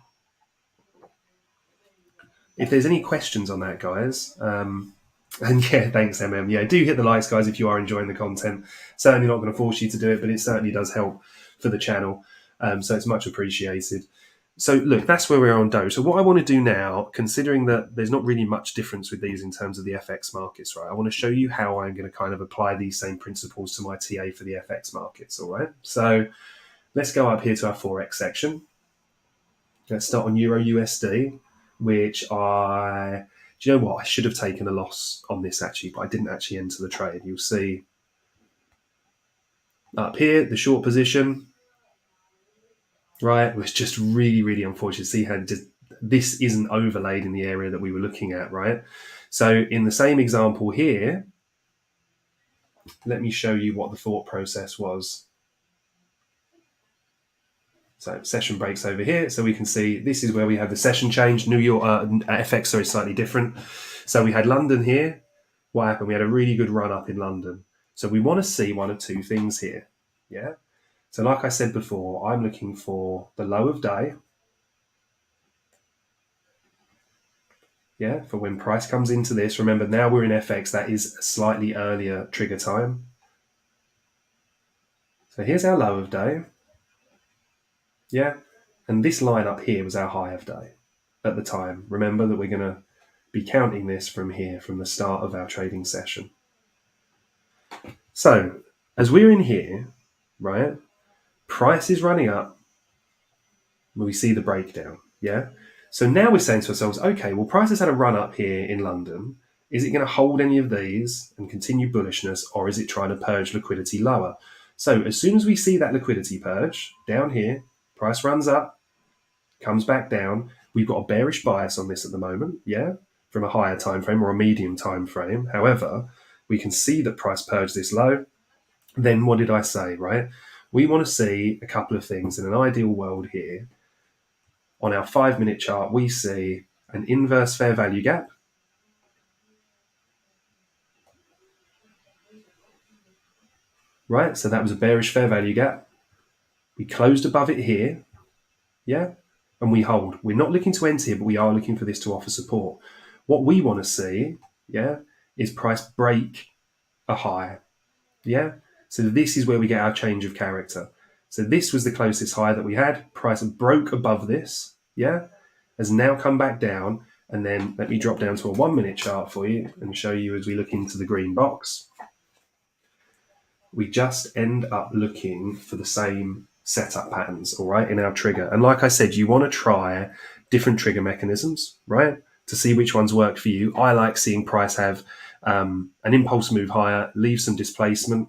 if there's any questions on that, guys, and yeah, thanks, MM. Yeah, do hit the likes, guys, if you are enjoying the content. Certainly not going to force you to do it, but it certainly does help for the channel. So it's much appreciated. So look, that's where we're on Doge. So what I want to do now, considering that there's not really much difference with these in terms of the FX markets, right? I want to show you how I'm going to kind of apply these same principles to my TA for the FX markets, all right? So let's go up here to our Forex section. Let's start on Euro USD, which do you know what? I should have taken a loss on this actually, but I didn't actually enter the trade. You'll see up here, the short position, right? It was just really, really unfortunate. See how this isn't overlaid in the area that we were looking at, right? So in the same example here, let me show you what the thought process was. So session breaks over here. So we can see this is where we had the session change. New York, FX, sorry, slightly different. So we had London here. What happened? We had a really good run up in London. So we want to see one of two things here. Yeah. So like I said before, I'm looking for the low of day. Yeah, for when price comes into this. Remember, now we're in FX, that is a slightly earlier trigger time. So here's our low of day. Yeah, and this line up here was our high of day at the time. Remember that we're going to be counting this from here, from the start of our trading session. So as we're in here, right, price is running up. We see the breakdown. Yeah. So now we're saying to ourselves, okay, well, price has had a run up here in London. Is it going to hold any of these and continue bullishness, or is it trying to purge liquidity lower? So as soon as we see that liquidity purge down here, price runs up, comes back down. We've got a bearish bias on this at the moment, yeah, from a higher time frame or a medium time frame. However, we can see that price purged this low. Then what did I say, right? We want to see a couple of things in an ideal world here. On our 5-minute chart, we see an inverse fair value gap. Right, so that was a bearish fair value gap. We closed above it here, yeah, and we hold. We're not looking to enter here, but we are looking for this to offer support. What we want to see, yeah, is price break a high, yeah. So this is where we get our change of character. So this was the closest high that we had. Price broke above this, yeah, has now come back down. And then let me drop down to a 1-minute chart for you and show you as we look into the green box. We just end up looking for the same setup patterns, all right, in our trigger. And like I said, you want to try different trigger mechanisms, right, to see which ones work for you. I like seeing price have an impulse move higher, leave some displacement,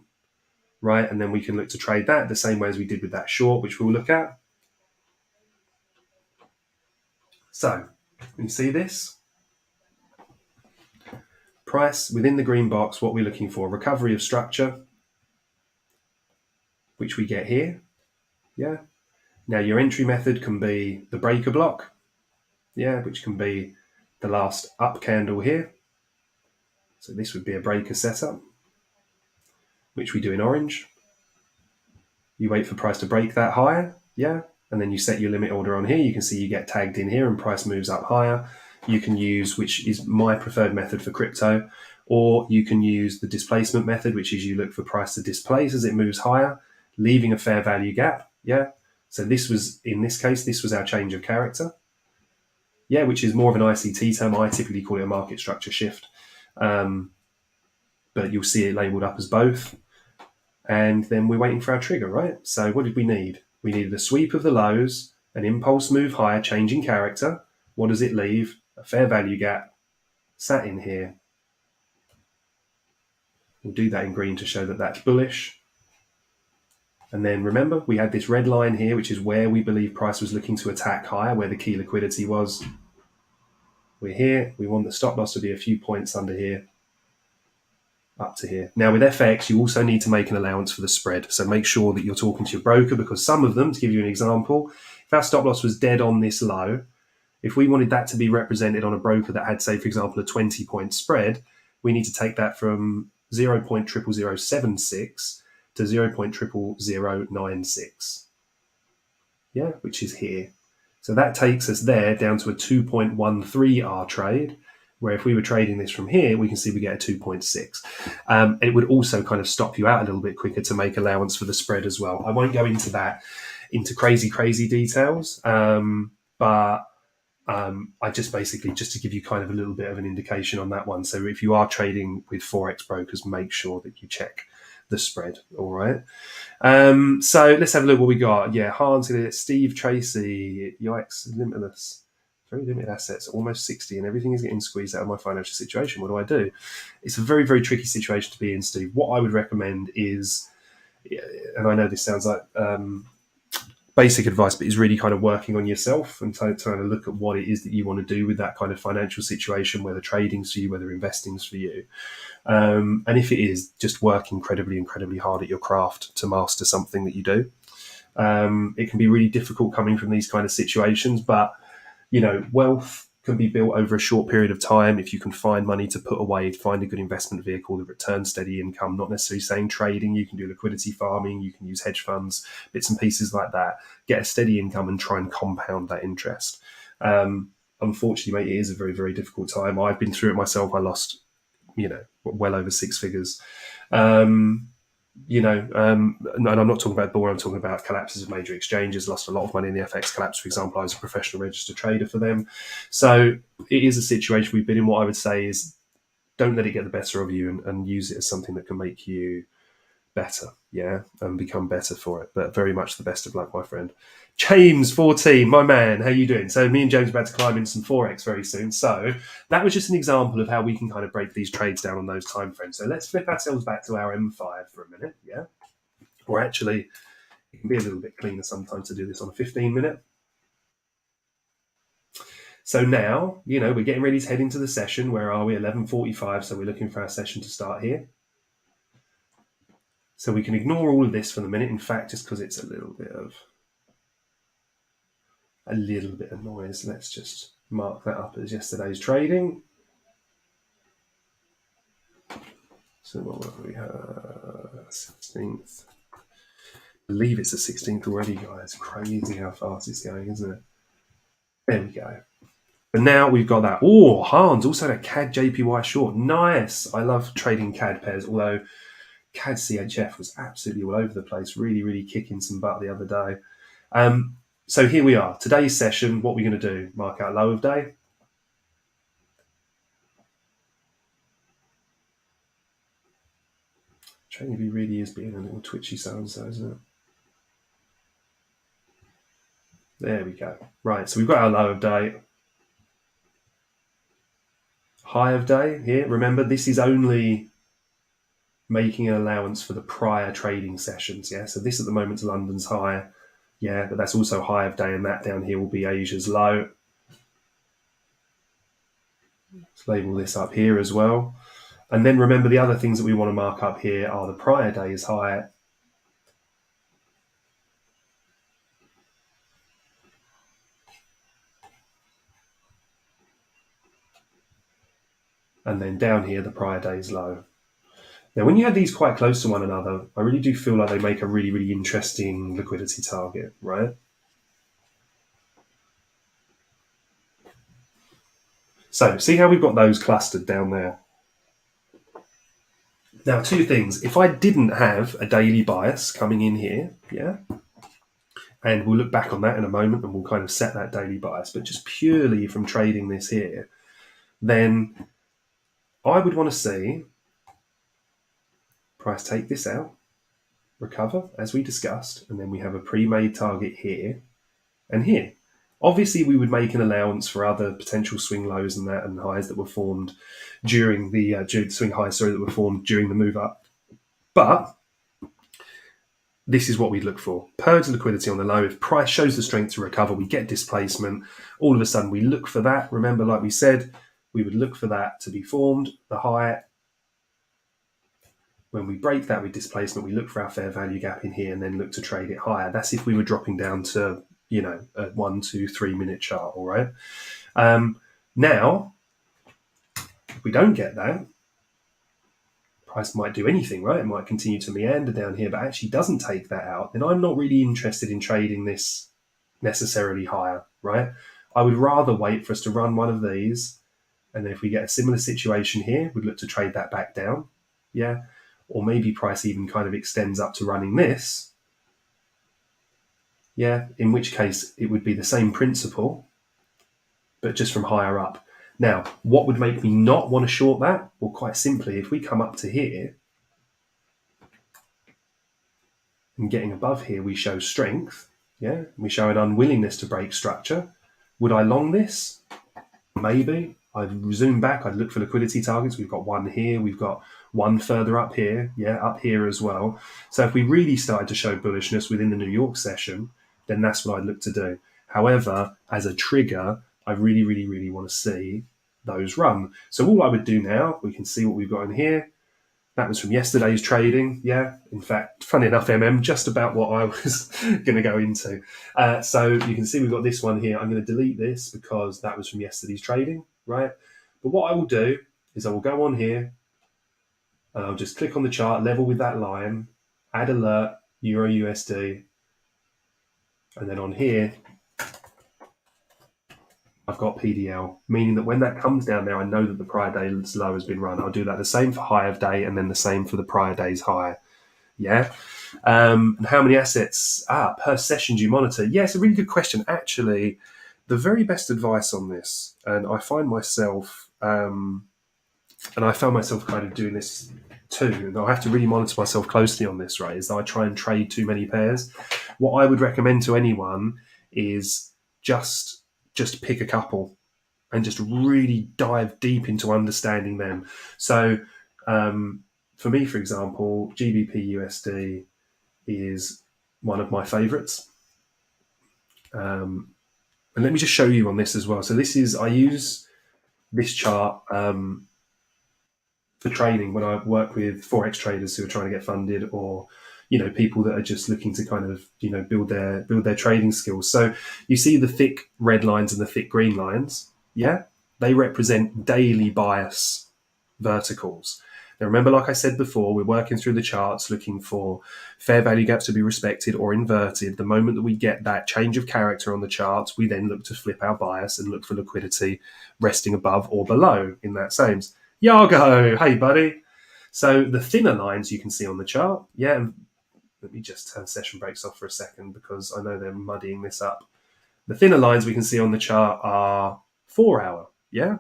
right, and then we can look to trade that the same way as we did with that short, which we'll look at. So you see this? Price within the green box, what we're looking for, recovery of structure, which we get here, yeah. Now your entry method can be the breaker block, yeah, which can be the last up candle here. So this would be a breaker setup, which we do in orange. You wait for price to break that higher, yeah, and then you set your limit order on here. You can see you get tagged in here and price moves up higher. You can use, which is my preferred method for crypto, or you can use the displacement method, which is you look for price to displace as it moves higher, leaving a fair value gap, yeah. So this was, in this case, this was our change of character, yeah, which is more of an ICT term. I typically call it a market structure shift, but you'll see it labeled up as both. And then we're waiting for our trigger, right? So what did we need? We needed a sweep of the lows, an impulse move higher, changing character. What does it leave? A fair value gap sat in here. We'll do that in green to show that that's bullish. And then remember, we had this red line here, which is where we believe price was looking to attack higher, where the key liquidity was. We're here. We want the stop loss to be a few points under here, up to here. Now with FX, you also need to make an allowance for the spread. So make sure that you're talking to your broker, because some of them, to give you an example, if our stop loss was dead on this low, if we wanted that to be represented on a broker that had, say, for example, a 20-point spread, we need to take that from 0.00076 to 0.00096. Yeah, which is here. So that takes us there down to a 2.13R trade, where if we were trading this from here, we can see we get a 2.6. It would also kind of stop you out a little bit quicker to make allowance for the spread as well. I won't go into that, into crazy details, but I just basically, just to give you kind of a little bit of an indication on that one. So if you are trading with Forex brokers, make sure that you check the spread. All right. So let's have a look what we got. Yeah, Hans, Steve Tracy, Yikes, limitless, very limited assets, almost 60, and everything is getting squeezed out of my financial situation. What do I do? It's a very tricky situation to be in, Steve. What I would recommend is, and I know this sounds like basic advice, but is really kind of working on yourself and trying to look at what it is that you want to do with that kind of financial situation, whether trading's for you, whether investing's for you. And if it is, just work incredibly hard at your craft to master something that you do. It can be really difficult coming from these kind of situations, but wealth can be built over a short period of time if you can find money to put away, find a good investment vehicle that returns steady income. Not necessarily saying trading, you can do liquidity farming, you can use hedge funds, bits and pieces like that. Get a steady income and try and compound that interest. A unfortunately, mate, it is a very, very difficult time. I've been through it myself. I lost, well over six figures. And I'm not talking about boring, I'm talking about collapses of major exchanges, lost a lot of money in the FX collapse. For example, I was a professional registered trader for them. So it is a situation we've been in. What I would say is don't let it get the better of you, and use it as something that can make you better, and become better for it. But very much the best of luck, my friend. James 14, my man, how you doing? So me and James are about to climb in some Forex very soon. So that was just an example of how we can kind of break these trades down on those time frames. So let's flip ourselves back to our M5 for a minute, or actually, it can be a little bit cleaner sometimes to do this on a 15-minute. So now, we're getting ready to head into the session. Where are we? 11:45. So we're looking for our session to start here. So we can ignore all of this for the minute. In fact, just because it's a little bit of noise, let's just mark that up as yesterday's trading. So what we have? 16th. I believe it's the 16th already, guys. Crazy how fast it's going, isn't it? There we go. But now we've got that. Oh, Hans also had a CAD JPY short. Nice. I love trading CAD pairs, although CAD CHF was absolutely all over the place, really, really kicking some butt the other day. So here we are. Today's session, what we're going to do, mark out low of day. Trading view really is being a little twitchy so-and-so, isn't it? There we go. Right, so we've got our low of day. High of day here. Remember, this is only making an allowance for the prior trading sessions, So this at the moment is London's high, but that's also high of day, and that down here will be Asia's low. Let's label this up here as well. And then remember, the other things that we want to mark up here are the prior day's high, and then down here, the prior day's low. Now, when you have these quite close to one another, I really do feel like they make a really, really interesting liquidity target, right? So see how we've got those clustered down there? Now, two things. If I didn't have a daily bias coming in here, and we'll look back on that in a moment and we'll kind of set that daily bias, but just purely from trading this here, then I would want to see price take this out, recover, as we discussed, and then we have a pre-made target here and here. Obviously, we would make an allowance for other potential swing lows and that, and highs that were formed during the swing highs, that were formed during the move up. But this is what we look for. Purge liquidity on the low. If price shows the strength to recover, we get displacement. All of a sudden, we look for that. Remember, like we said, we would look for that to be formed, the high. When we break that with displacement, we look for our fair value gap in here and then look to trade it higher. That's if we were dropping down to, a 1, 2, 3 minute chart, all right? Now, if we don't get that, price might do anything, right? It might continue to meander down here, but actually doesn't take that out, then I'm not really interested in trading this necessarily higher, right? I would rather wait for us to run one of these, and then if we get a similar situation here, we'd look to trade that back down, or maybe price even kind of extends up to running this, in which case it would be the same principle, but just from higher up. Now, what would make me not want to short that? Well, quite simply, if we come up to here and getting above here, we show strength, we show an unwillingness to break structure. Would I long this? Maybe. I'd zoom back, I'd look for liquidity targets. We've got one here, we've got one further up here, up here as well. So if we really started to show bullishness within the New York session, then that's what I'd look to do. However, as a trigger, I really, really, really want to see those run. So all I would do now, we can see what we've got in here. That was from yesterday's trading. In fact, funny enough, just about what I was going to go into. So you can see we've got this one here. I'm going to delete this because that was from yesterday's trading, right? But what I will do is I will go on here and I'll just click on the chart, level with that line, add alert, Euro USD. And then on here, I've got PDL, meaning that when that comes down there, I know that the prior day's low has been run. I'll do that the same for high of day and then the same for the prior day's high. Yeah. And how many assets per session do you monitor? Yeah, it's a really good question. Actually, the very best advice on this, and I find myself, and I found myself kind of doing this too, and I have to really monitor myself closely on this, right, is that I try and trade too many pairs. What I would recommend to anyone is just pick a couple and just really dive deep into understanding them. So, for me, for example, GBP USD is one of my favorites. And let me just show you on this as well. So I use this chart for trading when I work with Forex traders who are trying to get funded, or people that are just looking to kind of build their trading skills. So you see the thick red lines and the thick green lines. Yeah, they represent daily bias verticals. Now, remember, like I said before, we're working through the charts looking for fair value gaps to be respected or inverted. The moment that we get that change of character on the charts, we then look to flip our bias and look for liquidity resting above or below in that same. Yargo, hey, buddy. So the thinner lines you can see on the chart. Yeah, let me just turn session breaks off for a second because I know they're muddying this up. The thinner lines we can see on the chart are 4 hour. Yeah.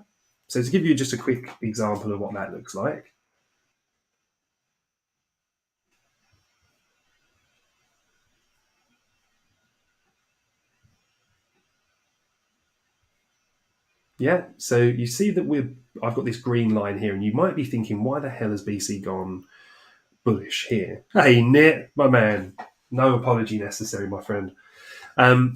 So to give you just a quick example of what that looks like. Yeah, so you see that I've got this green line here, and you might be thinking, why the hell has BC gone bullish here? Hey, Nit, my man, no apology necessary, my friend.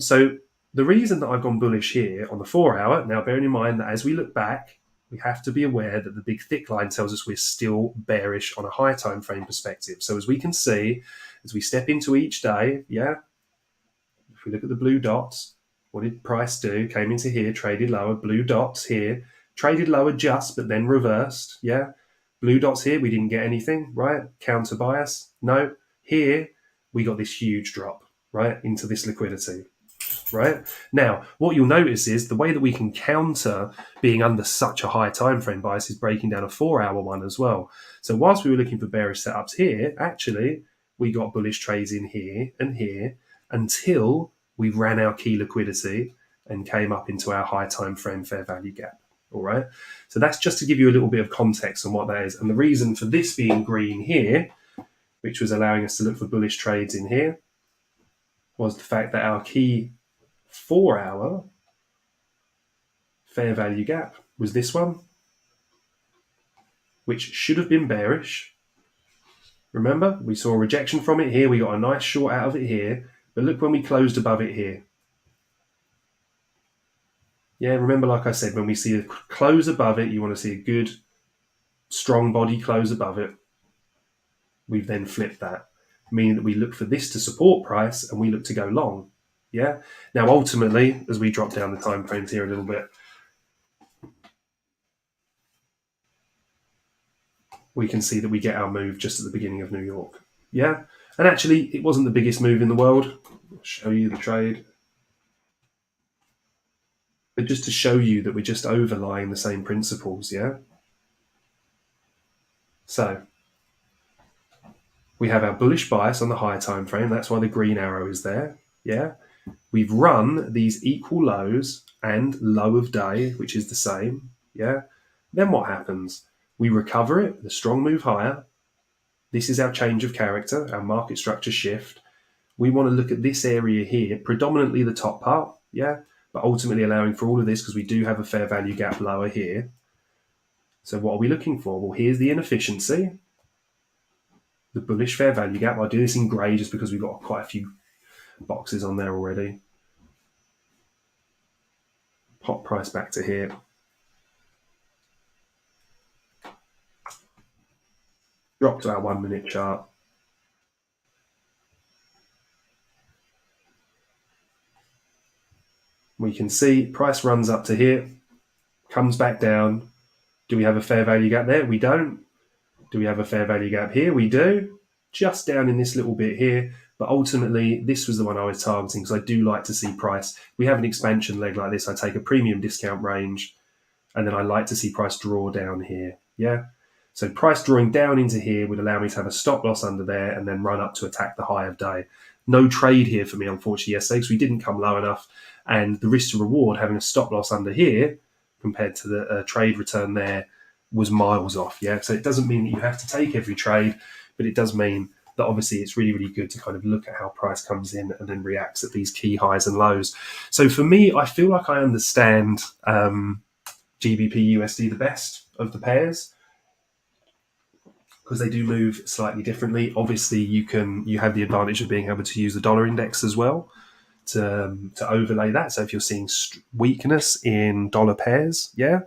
So the reason that I've gone bullish here on the 4 hour, now bearing in mind that as we look back, we have to be aware that the big thick line tells us we're still bearish on a high time frame perspective. So as we can see, as we step into each day, yeah, if we look at the blue dots, what did price do? Came into here, traded lower, blue dots here, traded lower just, but then reversed. Yeah. Blue dots here, we didn't get anything, right? Counter bias. No. Here, we got this huge drop, right, into this liquidity, right? Now, what you'll notice is the way that we can counter being under such a high time frame bias is breaking down a 4 hour one as well. So whilst we were looking for bearish setups here, actually, we got bullish trades in here and here until we ran our key liquidity and came up into our high time frame fair value gap. All right. So that's just to give you a little bit of context on what that is. And the reason for this being green here, which was allowing us to look for bullish trades in here, was the fact that our key 4 hour fair value gap was this one, which should have been bearish. Remember, we saw a rejection from it here. We got a nice short out of it here. But look when we closed above it here. Yeah, remember, like I said, when we see a close above it, you want to see a good, strong body close above it. We've then flipped that, meaning that we look for this to support price and we look to go long. Yeah. Now, ultimately, as we drop down the time frames here a little bit, we can see that we get our move just at the beginning of New York. Yeah. And actually, it wasn't the biggest move in the world. I'll show you the trade. But just to show you that we're just overlying the same principles, yeah? So we have our bullish bias on the higher time frame. That's why the green arrow is there, yeah? We've run these equal lows and low of day, which is the same, yeah? Then what happens? We recover it, the strong move higher. This is our change of character, our market structure shift. We want to look at this area here, predominantly the top part, yeah? But ultimately allowing for all of this because we do have a fair value gap lower here. So what are we looking for? Well, here's the inefficiency, the bullish fair value gap. I'll do this in grey just because we've got quite a few boxes on there already. Pop price back to here. Drop to our 1 minute chart. We can see price runs up to here, comes back down. Do we have a fair value gap there? We don't. Do we have a fair value gap here? We do. Just down in this little bit here. But ultimately, this was the one I was targeting because I do like to see price. We have an expansion leg like this. I take a premium discount range, and then I like to see price draw down here. Yeah. So price drawing down into here would allow me to have a stop loss under there and then run up to attack the high of day. No trade here for me, unfortunately, yesterday because we didn't come low enough. And the risk to reward having a stop loss under here compared to the trade return there was miles off. Yeah. So it doesn't mean that you have to take every trade, but it does mean that obviously it's really, really good to kind of look at how price comes in and then reacts at these key highs and lows. So for me, I feel like I understand GBP USD the best of the pairs because they do move slightly differently. Obviously, you have the advantage of being able to use the dollar index as well to overlay that. So if you're seeing weakness in dollar pairs, yeah,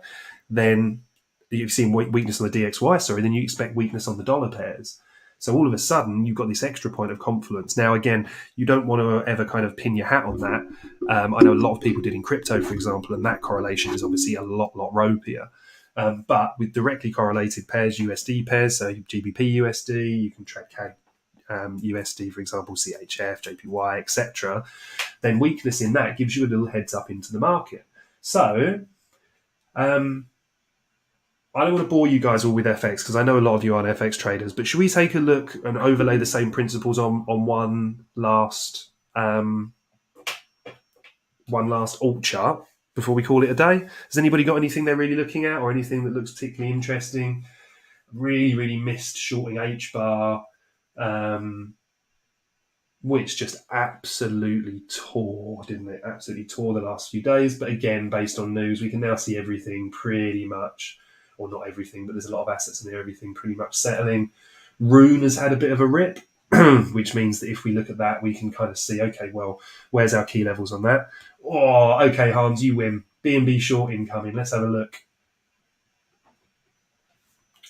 then you've seen weakness on the DXY, sorry, then you expect weakness on the dollar pairs. So all of a sudden, you've got this extra point of confluence. Now, again, you don't want to ever kind of pin your hat on that. I know a lot of people did in crypto, for example, and that correlation is obviously a lot ropier. But with directly correlated pairs, USD pairs, so GBP USD, you can track USD, for example, CHF, JPY, etc., then weakness in that gives you a little heads up into the market. So I don't want to bore you guys all with FX because I know a lot of you aren't FX traders, but should we take a look and overlay the same principles on one last alt chart before we call it a day? Has anybody got anything they're really looking at or anything that looks particularly interesting? Really missed shorting H bar, which just absolutely tore, didn't it? Absolutely tore the last few days. But again, based on news, we can now see everything pretty much, or not everything, but there's a lot of assets in there, everything pretty much settling. Rune has had a bit of a rip, which means that if we look at that, we can kind of see, okay, well, where's our key levels on that? Oh, okay, Hans, you win. BNB short incoming. Let's have a look.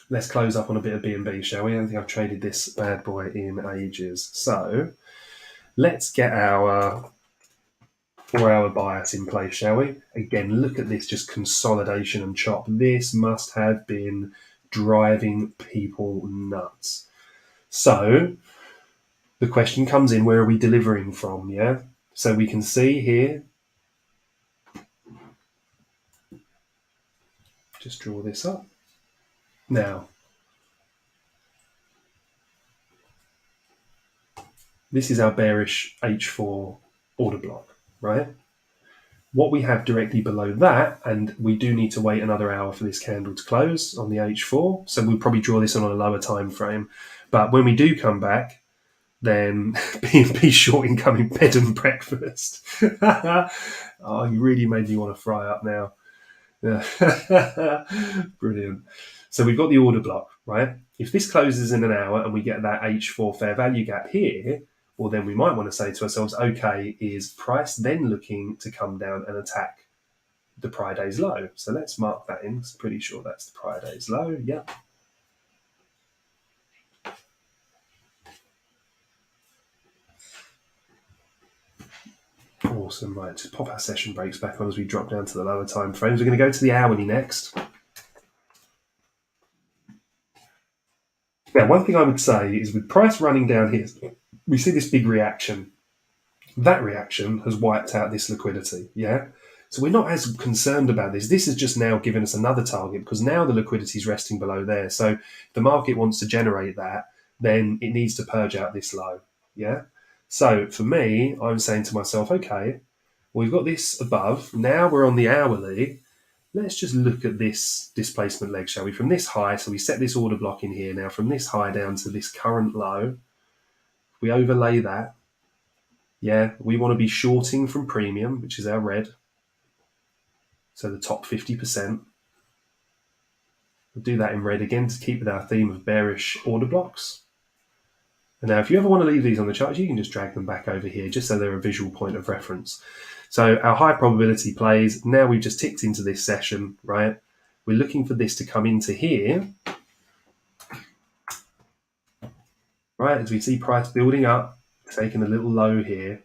Let's close up on a bit of BNB, shall we? I don't think I've traded this bad boy in ages. So let's get our 4-hour bias in place, shall we? Again, look at this, just consolidation and chop. This must have been driving people nuts. So the question comes in, where are we delivering from, yeah? So we can see here, just draw this up. Now, this is our bearish H4 order block, right? What we have directly below that, and we do need to wait another hour for this candle to close on the H4, so we'll probably draw this on a lower time frame. But when we do come back, then BNB short incoming bed and breakfast. Oh, you really made me want to fry up now. Brilliant. So we've got the order block, right? If this closes in an hour and we get that H4 fair value gap here, well, then we might want to say to ourselves, okay, is price then looking to come down and attack the prior day's low? So let's mark that in. I'm pretty sure that's the prior day's low. Yeah. Awesome. Right, just pop our session breaks back on as we drop down to the lower time frames. We're going to go to the hourly next. Now, one thing I would say is with price running down here, we see this big reaction. That reaction has wiped out this liquidity, yeah? So we're not as concerned about this. This has just now given us another target because now the liquidity is resting below there. So if the market wants to generate that, then it needs to purge out this low, yeah? So for me, I'm saying to myself, okay, well, we've got this above. Now we're on the hourly. Let's just look at this displacement leg, shall we? From this high, so we set this order block in here now, from this high down to this current low. We overlay that. Yeah, we want to be shorting from premium, which is our red. So the top 50%. We'll do that in red again to keep with our theme of bearish order blocks. And now if you ever want to leave these on the charts, you can just drag them back over here just so they're a visual point of reference. So our high probability plays, now we've just ticked into this session, right? We're looking for this to come into here, right? As we see price building up, taking a little low here.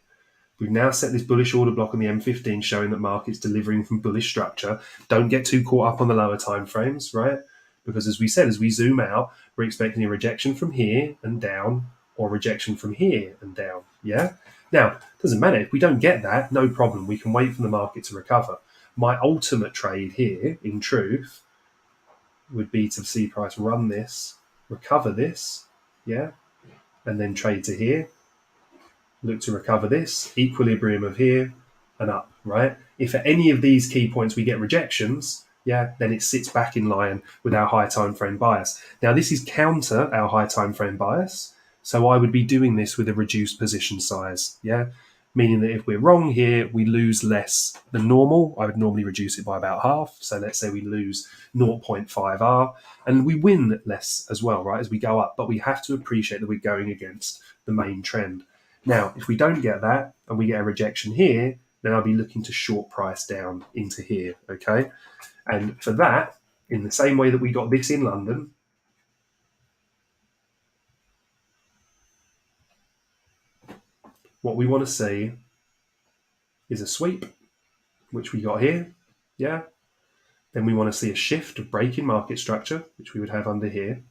We've now set this bullish order block on the M15, showing that market's delivering from bullish structure. Don't get too caught up on the lower time frames, right? Because as we said, as we zoom out, we're expecting a rejection from here and down or rejection from here and down. Yeah. Now, doesn't matter if we don't get that, no problem. We can wait for the market to recover. My ultimate trade here, in truth, would be to see price run this, recover this, yeah, and then trade to here, look to recover this, equilibrium of here and up, right? If at any of these key points we get rejections, yeah, then it sits back in line with our high time frame bias. Now, this is counter our high time frame bias, so I would be doing this with a reduced position size, yeah, meaning that if we're wrong here, we lose less than normal. I would normally reduce it by about half. So let's say we lose 0.5R and we win less as well, right, as we go up. But we have to appreciate that we're going against the main trend. Now, if we don't get that and we get a rejection here, then I'll be looking to short price down into here, okay? And for that, in the same way that we got this in London, what we want to see is a sweep, which we got here, yeah? Then we want to see a shift of break in market structure, which we would have under here.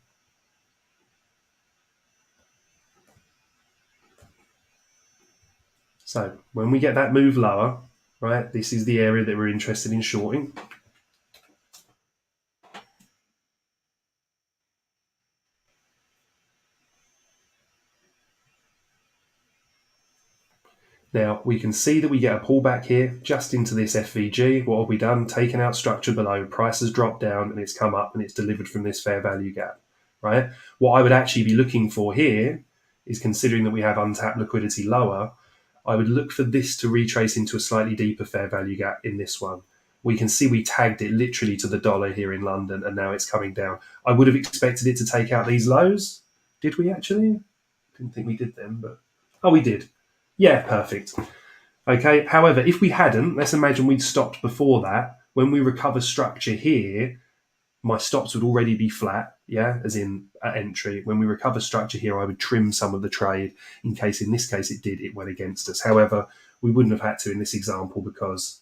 So when we get that move lower, right, this is the area that we're interested in shorting. Now, we can see that we get a pullback here just into this FVG. What have we done? Taken out structure below, price has dropped down and it's come up and it's delivered from this fair value gap, right? What I would actually be looking for here is, considering that we have untapped liquidity lower, I would look for this to retrace into a slightly deeper fair value gap in this one. We can see we tagged it literally to the dollar here in London and now it's coming down. I would have expected it to take out these lows. Did we actually? Didn't think we did them, but... Oh, we did. Yeah, perfect. Okay, however, if we hadn't, let's imagine we'd stopped before that. When we recover structure here, my stops would already be flat, yeah, as in at entry. When we recover structure here, I would trim some of the trade in case, in this case, it went against us. However, we wouldn't have had to in this example because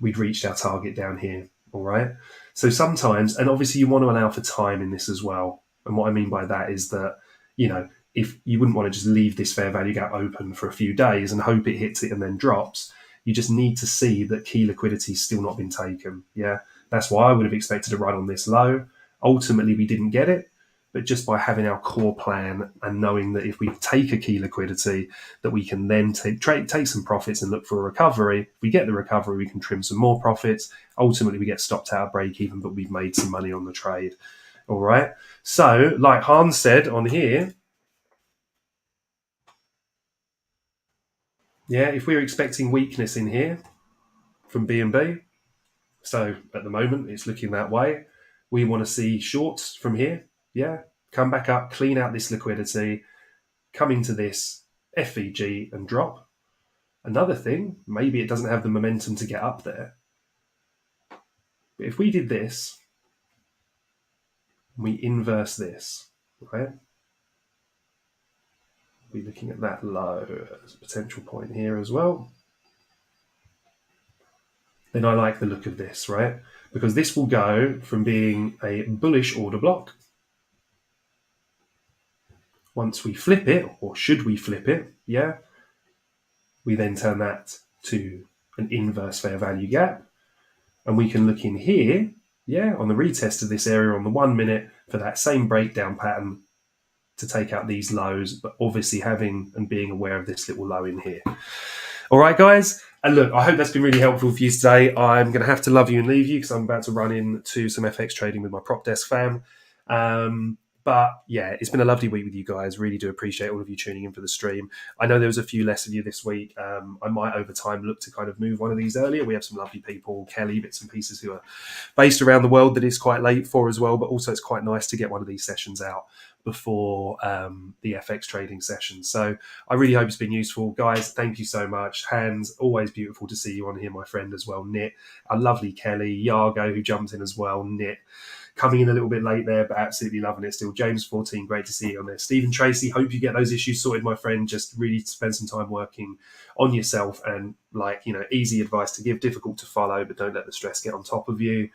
we'd reached our target down here, all right? So sometimes, and obviously you want to allow for time in this as well. And what I mean by that is that, you know, if you wouldn't want to just leave this fair value gap open for a few days and hope it hits it and then drops, you just need to see that key liquidity has still not been taken. Yeah, that's why I would have expected a run on this low. Ultimately, we didn't get it, but just by having our core plan and knowing that if we take a key liquidity, that we can then take some profits and look for a recovery. If we get the recovery, we can trim some more profits. Ultimately, we get stopped out of break even, but we've made some money on the trade. All right. So, like Hans said on here, yeah, if we're expecting weakness in here from B&B, so at the moment it's looking that way, we want to see shorts from here, yeah, come back up, clean out this liquidity, come into this FVG and drop. Another thing, maybe it doesn't have the momentum to get up there. But if we did this, we inverse this, right? We're looking at that low as a potential point here as well. Then I like the look of this, right? Because this will go from being a bullish order block. Once we flip it, or should we flip it, yeah, we then turn that to an inverse fair value gap. And we can look in here, yeah, on the retest of this area on the 1 minute for that same breakdown pattern to take out these lows, but obviously having and being aware of this little low in here. All right, guys. And look, I hope that's been really helpful for you today. I'm going to have to love you and leave you because I'm about to run into some FX trading with my prop desk fam. But yeah, it's been a lovely week with you guys. Really do appreciate all of you tuning in for the stream. I know there was a few less of you this week. I might over time look to kind of move one of these earlier. We have some lovely people, Kelly, bits and pieces who are based around the world that is quite late for as well. But also it's quite nice to get one of these sessions out before the FX trading session. So I really hope it's been useful. Guys, thank you so much. Hans, always beautiful to see you on here, my friend as well. Nit, our lovely Kelly, Yargo, who jumped in as well. Nit, coming in a little bit late there, but absolutely loving it still. James 14, great to see you on there. Stephen Tracy, hope you get those issues sorted, my friend. Just really spend some time working on yourself and easy advice to give, difficult to follow, but don't let the stress get on top of you.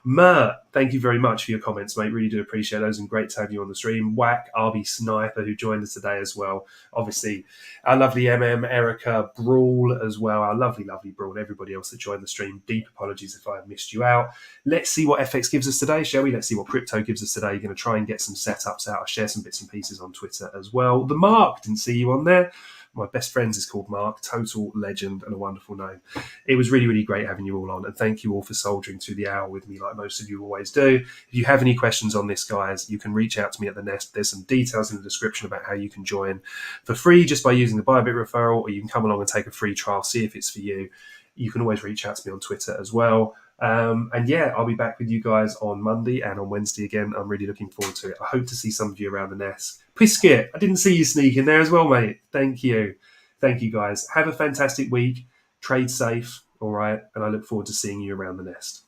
Mert, thank you very much for your comments, mate. Really do appreciate those, and great to have you on the stream. Whack, RB Sniper, who joined us today as well. Obviously, our lovely Erica, Brawl as well, our lovely Brawl, and everybody else that joined the stream. Deep apologies if I have missed you out. Let's see what FX gives us today, shall we? Let's see what crypto gives us today. You're going to try and get some setups out. I'll share some bits and pieces on Twitter as well. The Mark, didn't see you on there. My best friends is called Mark, total legend and a wonderful name. It was really, really great having you all on, and thank you all for soldiering through the hour with me like most of you always do. If you have any questions on this, guys, you can reach out to me at the Nest. There's some details in the description about how you can join for free just by using the Bybit referral, or you can come along and take a free trial, see if it's for you. You can always reach out to me on Twitter as well. And yeah, I'll be back with you guys on Monday and on Wednesday again. I'm really looking forward to it. I hope to see some of you around the nest. Piskit, I didn't see you sneak in there as well, mate. Thank you. Thank you, guys. Have a fantastic week. Trade safe, all right? And I look forward to seeing you around the nest.